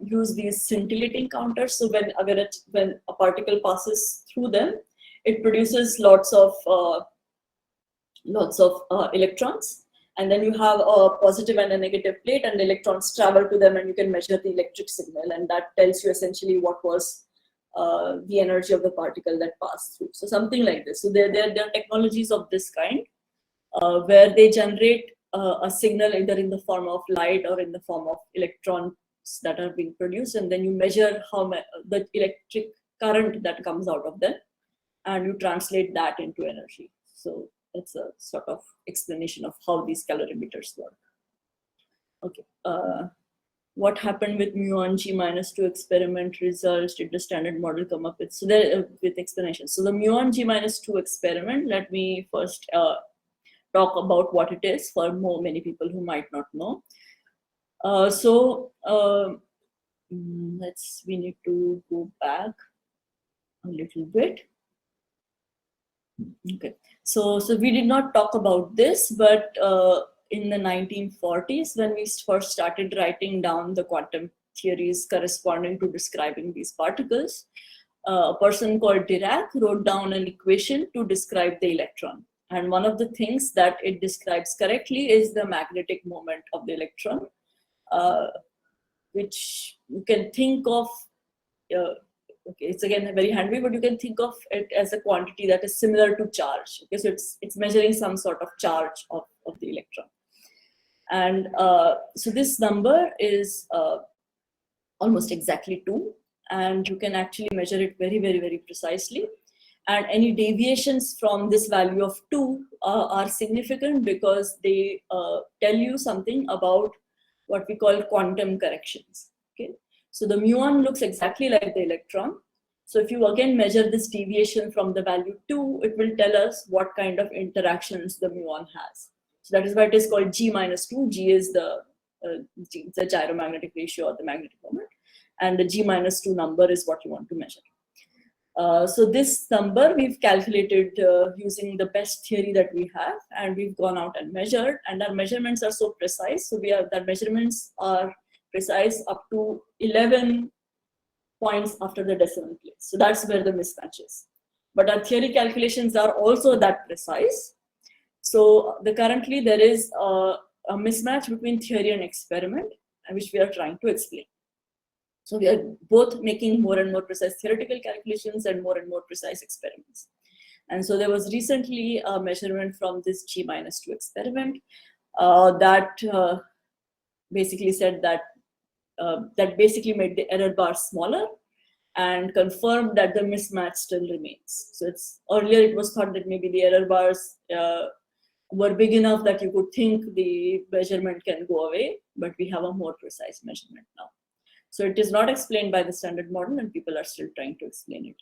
use these scintillating counters. So when a particle passes through them, it produces lots of electrons, and then you have a positive and a negative plate, and the electrons travel to them, and you can measure the electric signal, and that tells you essentially what was the energy of the particle that passed through. So something like this. So there are technologies of this kind where they generate a signal either in the form of light or in the form of electrons that are being produced, and then you measure the electric current that comes out of them, and you translate that into energy. So it's a sort of explanation of how these calorimeters work. Okay, what happened with muon G-2 experiment results? Did the standard model come up with? So there with explanation. So the muon G-2 experiment, let me first talk about what it is for many people who might not know. We need to go back a little bit. Okay, so we did not talk about this, but in the 1940s, when we first started writing down the quantum theories corresponding to describing these particles, a person called Dirac wrote down an equation to describe the electron. And one of the things that it describes correctly is the magnetic moment of the electron, which you can think of, okay, it's again very handy, but you can think of it as a quantity that is similar to charge. Okay, so it's measuring some sort of charge of the electron. And so this number is almost exactly 2, and you can actually measure it very, very, very precisely. And any deviations from this value of 2 are significant because they tell you something about what we call quantum corrections. Okay, so the muon looks exactly like the electron. So if you again measure this deviation from the value 2, it will tell us what kind of interactions the muon has. So that is why it is called G-2. G is the gyromagnetic ratio or the magnetic moment, and the G-2 number is what you want to measure. So this number we've calculated using the best theory that we have, and we've gone out and measured, and our measurements are so precise. So that measurements are precise up to 11 points after the decimal place. So that's where the mismatch is. But our theory calculations are also that precise. So currently there is a mismatch between theory and experiment, which we are trying to explain. So we are both making more and more precise theoretical calculations and more precise experiments. And so there was recently a measurement from this G-2 experiment that basically said that basically made the error bar smaller and confirmed that the mismatch still remains. So earlier it was thought that maybe the error bars were big enough that you could think the measurement can go away, but we have a more precise measurement now. So it is not explained by the standard model, and people are still trying to explain it.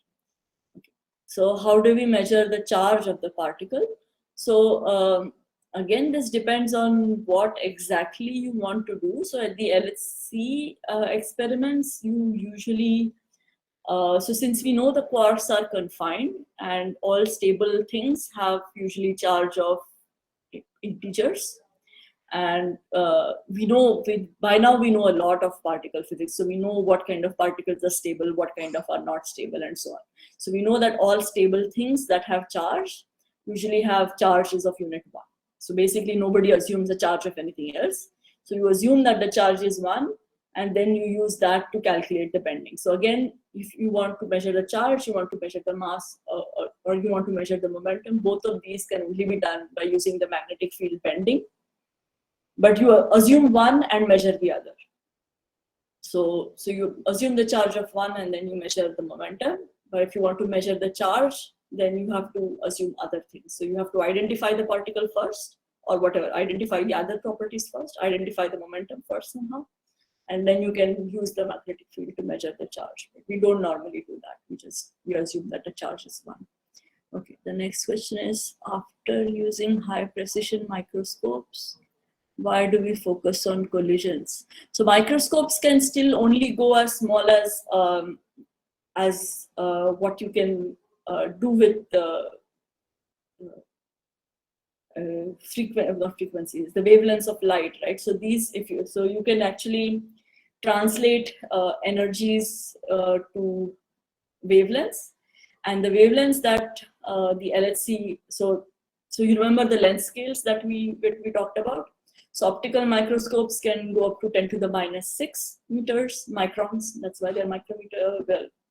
Okay. So how do we measure the charge of the particle? So again, this depends on what exactly you want to do. So at the LHC experiments, you usually, so since we know the quarks are confined and all stable things have usually charge of integers, and by now we know a lot of particle physics, so we know what kind of particles are stable, what kind of are not stable, and so on. So we know that all stable things that have charge usually have charges of unit 1. So basically nobody assumes a charge of anything else. So you assume that the charge is 1, and then you use that to calculate the bending. So again, if you want to measure the charge, you want to measure the mass, or you want to measure the momentum, both of these can only be done by using the magnetic field bending. But you assume one and measure the other. So you assume the charge of one and then you measure the momentum. But if you want to measure the charge, then you have to assume other things. So you have to identify the particle first, or whatever, identify the other properties first, identify the momentum first somehow, and then you can use the magnetic field to measure the charge. But we don't normally do that. We assume that the charge is 1. Okay, the next question is, after using high precision microscopes, why do we focus on collisions? So microscopes can still only go as small as what you can do with the not frequencies, the wavelengths of light, right? So these, you can actually translate energies to wavelengths, and the wavelengths that the LHC. So you remember the length scales that we talked about. So optical microscopes can go up to 10 to the minus 6 meters, microns. That's why they're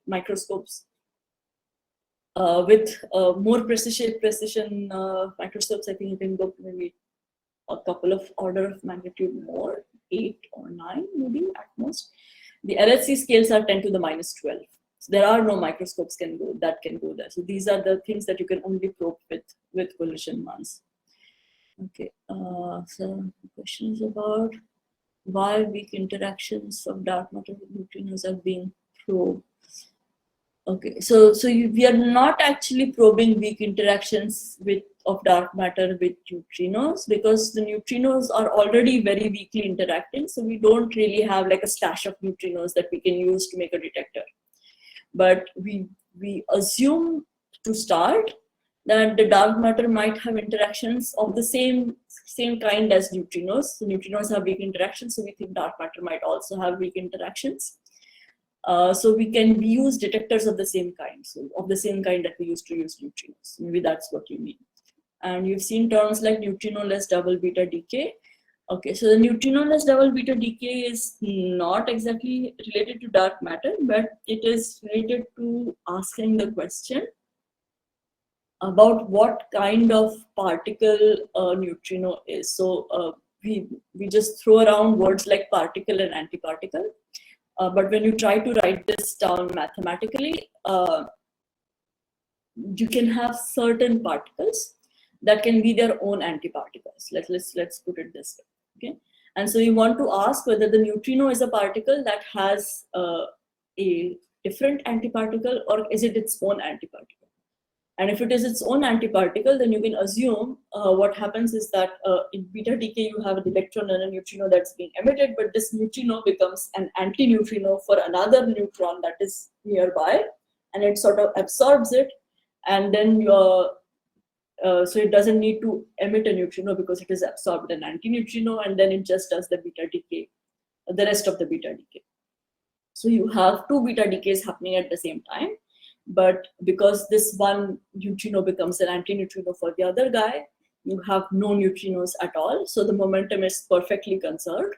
microscopes. With more precision microscopes, I think you can go to maybe a couple of order of magnitude more, 8 or 9 maybe at most. The LHC scales are 10 to the minus 12. So there are no microscopes that can go there. So these are the things that you can only probe with collision mass. Okay, so the question is about why weak interactions of dark matter with neutrinos are being probed. Okay, so we are not actually probing weak interactions of dark matter with neutrinos, because the neutrinos are already very weakly interacting. So we don't really have like a stash of neutrinos that we can use to make a detector. But we assume to start that the dark matter might have interactions of the same kind as neutrinos. So neutrinos have weak interactions, so we think dark matter might also have weak interactions. So we can use detectors of the same kind, that we used to use neutrinos. Maybe that's what you mean. And you've seen terms like neutrino-less double beta decay. Okay, so the neutrino-less double beta decay is not exactly related to dark matter, but it is related to asking the question about what kind of particle a neutrino is. So we just throw around words like particle and antiparticle. But when you try to write this down mathematically, you can have certain particles that can be their own antiparticles. Let's put it this way. Okay, and so you want to ask whether the neutrino is a particle that has a different antiparticle, or is it its own antiparticle? And if it is its own antiparticle, then you can assume what happens is that in beta decay, you have an electron and a neutrino that's being emitted, but this neutrino becomes an antineutrino for another neutron that is nearby, and it sort of absorbs it, and then so it doesn't need to emit a neutrino because it is absorbed an antineutrino, and then it just does the beta decay, the rest of the beta decay. So you have two beta decays happening at the same time. But because this one neutrino becomes an antineutrino for the other guy, you have no neutrinos at all. So the momentum is perfectly conserved.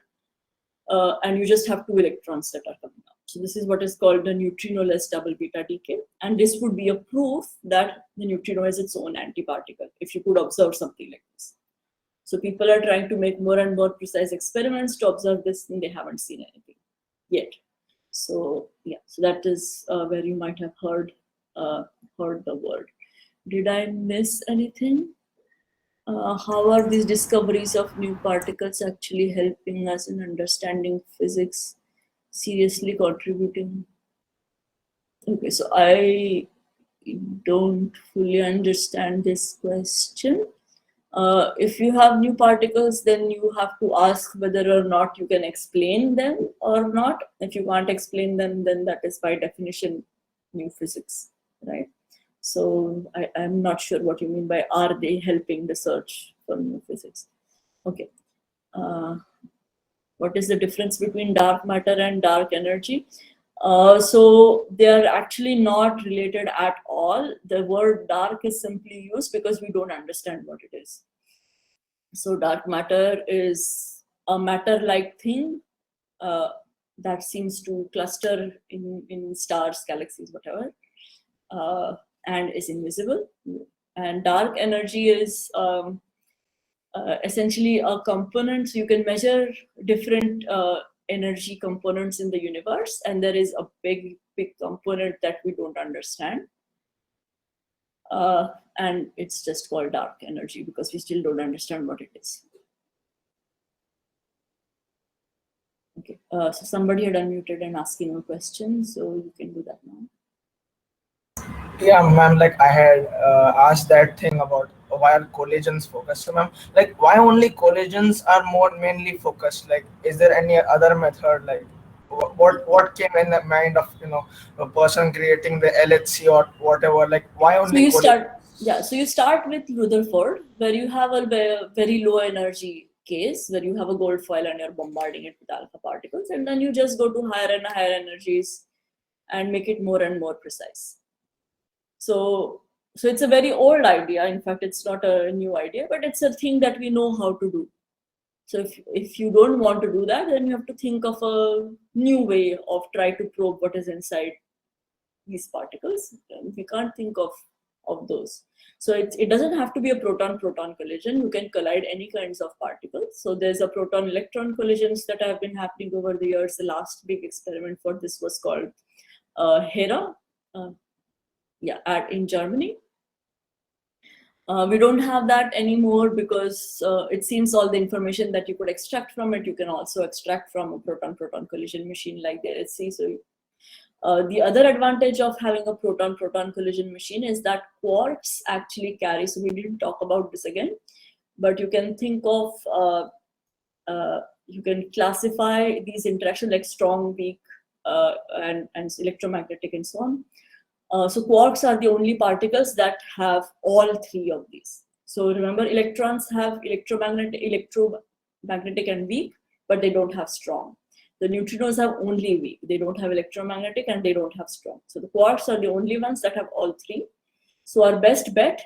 And you just have two electrons that are coming out. So this is what is called the neutrino-less double beta decay. And this would be a proof that the neutrino is its own antiparticle, if you could observe something like this. So people are trying to make more and more precise experiments to observe this, and they haven't seen anything yet. So yeah, so that is where you might have heard the word. Did I miss anything? How are these discoveries of new particles actually helping us in understanding physics, seriously contributing? Okay, so I don't fully understand this question. If you have new particles, then you have to ask whether or not you can explain them or not. If you can't explain them, then that is by definition new physics, right? So I'm not sure what you mean by are they helping the search for new physics. Okay. What is the difference between dark matter and dark energy? So they are actually not related at all. The word dark is simply used because we don't understand what it is. So dark matter is a matter-like thing that seems to cluster in stars, galaxies, whatever, and is invisible. And dark energy is essentially a component. So you can measure different energy components in the universe, and there is a big component that we don't understand. And it's just called dark energy because we still don't understand what it is. Okay, so somebody had unmuted and asking a question, so you can do that now. Yeah, ma'am, like I had asked that thing about why are collisions focused. So, ma'am, like why only collisions are more mainly focused? Like, is there any other method? Like, what came in the mind of a person creating the LHC or whatever? Like, why So only you collisions? start, yeah. So you start with Rutherford, where you have a very low energy case, where you have a gold foil and you're bombarding it with alpha particles, and then you just go to higher and higher energies and make it more and more precise. So it's a very old idea. In fact, it's not a new idea, but it's a thing that we know how to do. So if you don't want to do that, then you have to think of a new way of try to probe what is inside these particles. And we can't think of those. So it doesn't have to be a proton-proton collision. You can collide any kinds of particles. So there's a proton-electron collisions that have been happening over the years. The last big experiment for this was called HERA, in Germany. We don't have that anymore because it seems all the information that you could extract from it, you can also extract from a proton-proton collision machine like the LHC. So the other advantage of having a proton-proton collision machine is that quarks actually carry, so we didn't talk about this again, but you can think of, you can classify these interactions like strong, weak, and electromagnetic and so on. So quarks are the only particles that have all three of these. So remember, electrons have electromagnetic and weak, but they don't have strong. The neutrinos have only weak. They don't have electromagnetic and they don't have strong. So the quarks are the only ones that have all three. So our best bet,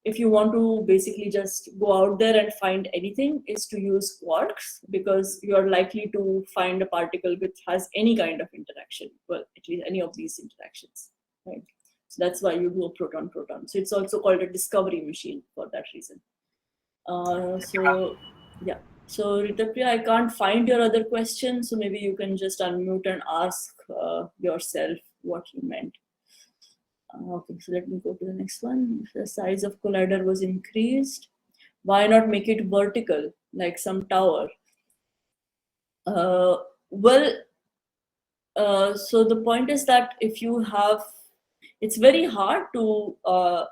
if you want to basically just go out there and find anything, is to use quarks, because you are likely to find a particle which has any kind of interaction. Well, at least any of these interactions. Right. So that's why you do a proton-proton. So it's also called a discovery machine for that reason. So yeah. So Ritapriya, I can't find your other question. So maybe you can just unmute and ask yourself what you meant. Okay, so let me go to the next one. The size of collider was increased. Why not make it vertical, like some tower? So the point is that if you have, it's very hard to,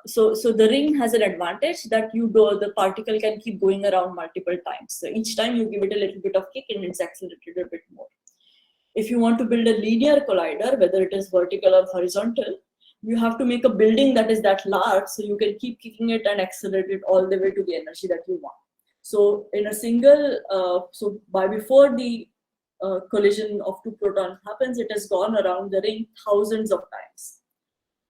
so the ring has an advantage that the particle can keep going around multiple times. So each time you give it a little bit of kick and it's accelerated a bit more. If you want to build a linear collider, whether it is vertical or horizontal, you have to make a building that is that large so you can keep kicking it and accelerate it all the way to the energy that you want. So in a single, before the collision of two protons happens, it has gone around the ring thousands of times.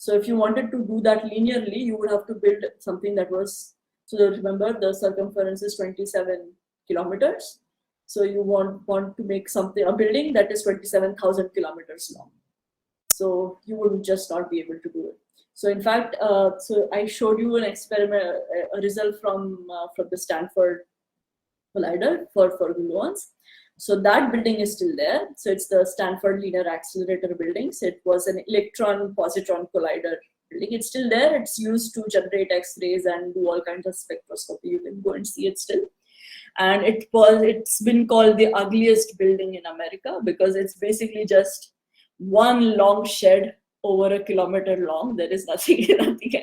So if you wanted to do that linearly, you would have to build something that was, so remember the circumference is 27 kilometers. So you want to make a building that is 27,000 kilometers long. So you would just not be able to do it. So in fact, so I showed you an experiment, a result from the Stanford Collider for gluons. So that building is still there. So it's the Stanford Linear Accelerator building. So it was an electron-positron collider building. It's still there. It's used to generate X-rays and do all kinds of spectroscopy. You can go and see it still. And it's been called the ugliest building in America because it's basically just one long shed over a kilometer long. There is nothing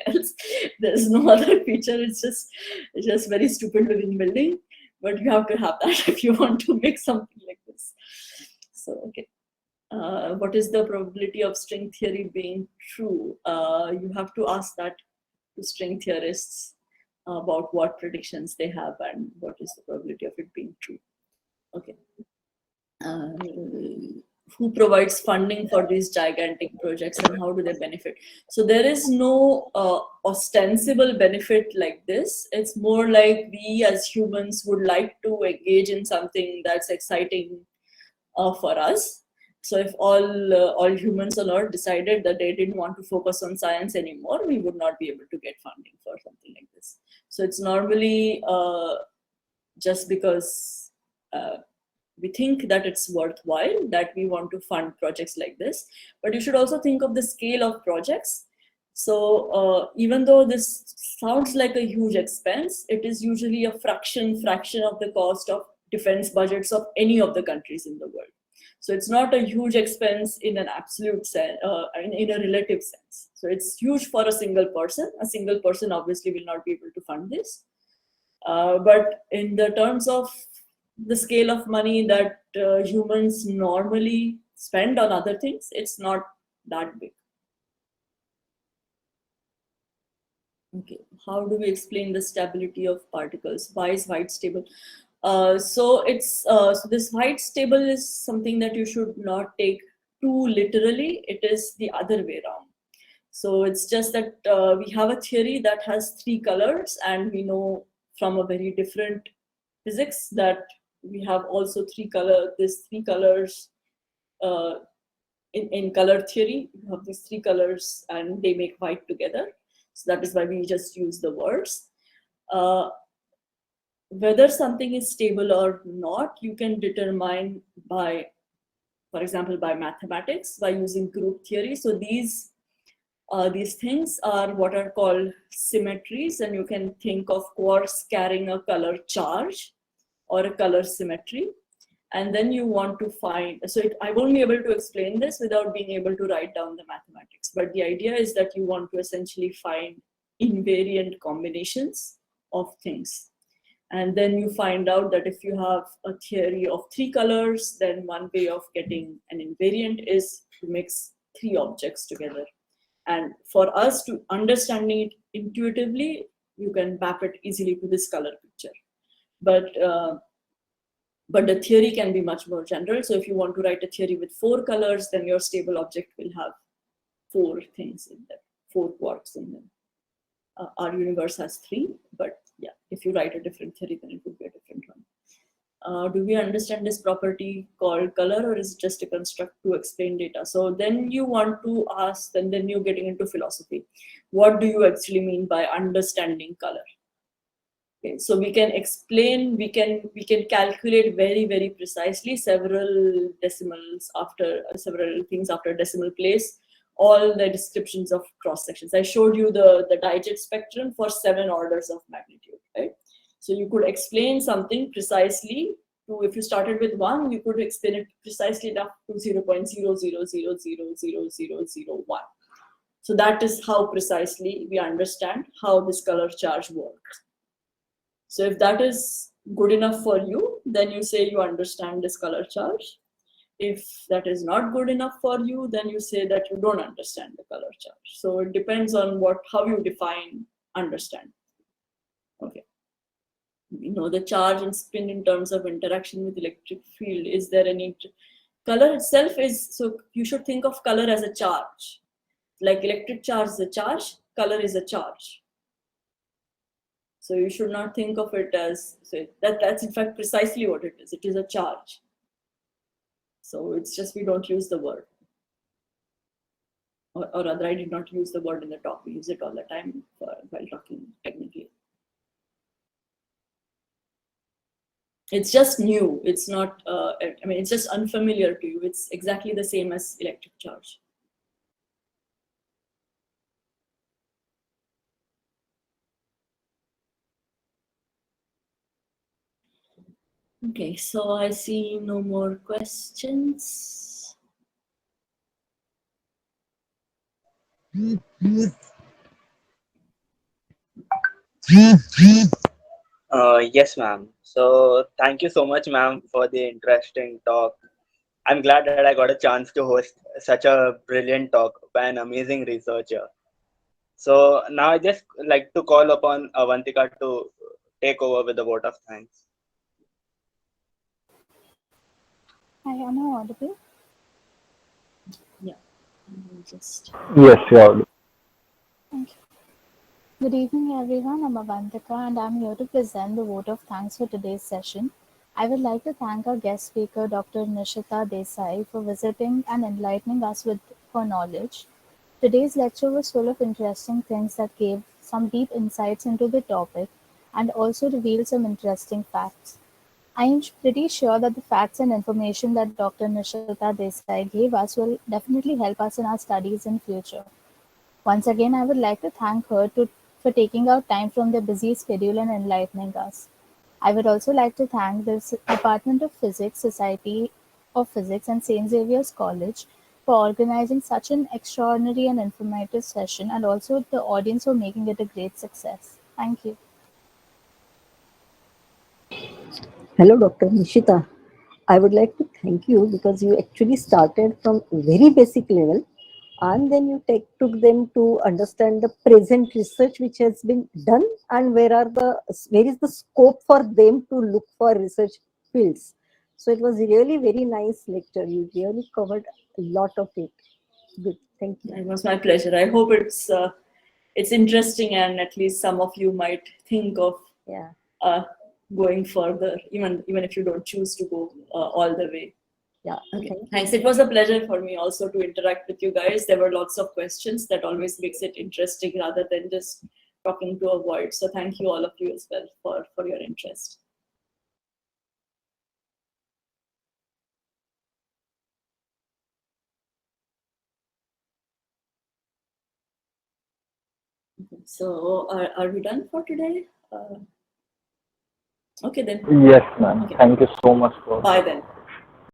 else. There's no other feature. It's just very stupid looking building. But you have to have that if you want to make something like this. So, okay. What is the probability of string theory being true? You have to ask that to string theorists about what predictions they have and what is the probability of it being true. Okay. Who provides funding for these gigantic projects and how do they benefit? So there is no ostensible benefit like this. It's more like we as humans would like to engage in something that's exciting for us. So if all humans on Earth decided that they didn't want to focus on science anymore, we would not be able to get funding for something like this. So it's normally just because we think that it's worthwhile that we want to fund projects like this. But you should also think of the scale of projects. So even though this sounds like a huge expense, it is usually a fraction of the cost of defense budgets of any of the countries in the world. So it's not a huge expense in an absolute sense, in a relative sense. So it's huge for a single person. A single person obviously will not be able to fund this. But in the terms of the scale of money that humans normally spend on other things, it's not that big. Okay, how do we explain the stability of particles? Why is white stable? So this white stable is something that you should not take too literally. It is the other way around. So it's just that we have a theory that has 3 colors, and we know from a very different physics that we have also 3 colors in color theory. You have these 3 colors and they make white together. So that is why we just use the words. Whether something is stable or not, you can determine by, for example, by mathematics, by using group theory. So these things are what are called symmetries, and you can think of quarks carrying a color charge or a color symmetry. And then you want to find, I won't be able to explain this without being able to write down the mathematics, but the idea is that you want to essentially find invariant combinations of things. And then you find out that if you have a theory of 3 colors, then one way of getting an invariant is to mix 3 objects together. And for us to understand it intuitively, you can map it easily to this color picture. But the theory can be much more general. So if you want to write a theory with 4 colors, then your stable object will have 4 things in them, 4 quarks in them. Our universe has 3, but yeah, if you write a different theory, then it would be a different one. Do we understand this property called color, or is it just a construct to explain data? So then you want to ask, and then you're getting into philosophy. What do you actually mean by understanding color? Okay, so we can explain, we can calculate very, very precisely several decimals after several things after decimal place, all the descriptions of cross sections. I showed you the Digit spectrum for 7 orders of magnitude, right? So you could explain something precisely to, if you started with 1, you could explain it precisely enough to 0.000000001. So that is how precisely we understand how this color charge works. So if that is good enough for you, then you say you understand this color charge. If that is not good enough for you, then you say that you don't understand the color charge. So it depends on how you define understand. Okay. We know the charge and spin in terms of interaction with electric field. Is there any color itself is, so you should think of color as a charge. Like electric charge is a charge, color is a charge. So you should not think of it as, so that's in fact precisely what it is. It is a charge. So it's just we don't use the word. Or rather, I did not use the word in the talk. We use it all the time while talking technically. It's just new. It's not, it's just unfamiliar to you. It's exactly the same as electric charge. Okay, so I see no more questions. Yes, ma'am. So thank you so much, ma'am, for the interesting talk. I'm glad that I got a chance to host such a brilliant talk by an amazing researcher. So now I just like to call upon Avantika to take over with the vote of thanks. Hi, am I audible? Yeah. Just... Yes, you're audible. Thank you. Good evening, everyone. I'm Avantika, and I'm here to present the vote of thanks for today's session. I would like to thank our guest speaker, Dr. Nishita Desai, for visiting and enlightening us with her knowledge. Today's lecture was full of interesting things that gave some deep insights into the topic and also revealed some interesting facts. I am pretty sure that the facts and information that Dr. Nishita Desai gave us will definitely help us in our studies in future. Once again, I would like to thank her for taking out time from their busy schedule and enlightening us. I would also like to thank the Department of Physics Society of Physics and St. Xavier's College for organizing such an extraordinary and informative session, and also the audience for making it a great success. Thank you. Hello, Dr. Nishita. I would like to thank you because you actually started from very basic level and then you took them to understand the present research which has been done and where is the scope for them to look for research fields. So it was really very nice lecture. You really covered a lot of it. Good. Thank you. It was my pleasure. I hope it's interesting and at least some of you might think of going further, even if you don't choose to go all the way. Yeah. Okay. Thanks. It was a pleasure for me also to interact with you guys. There were lots of questions that always makes it interesting rather than just talking to a void. So thank you all of you as well for your interest. Okay. So are we done for today? Okay then. Yes, ma'am. Okay. Thank you so much for. Bye then.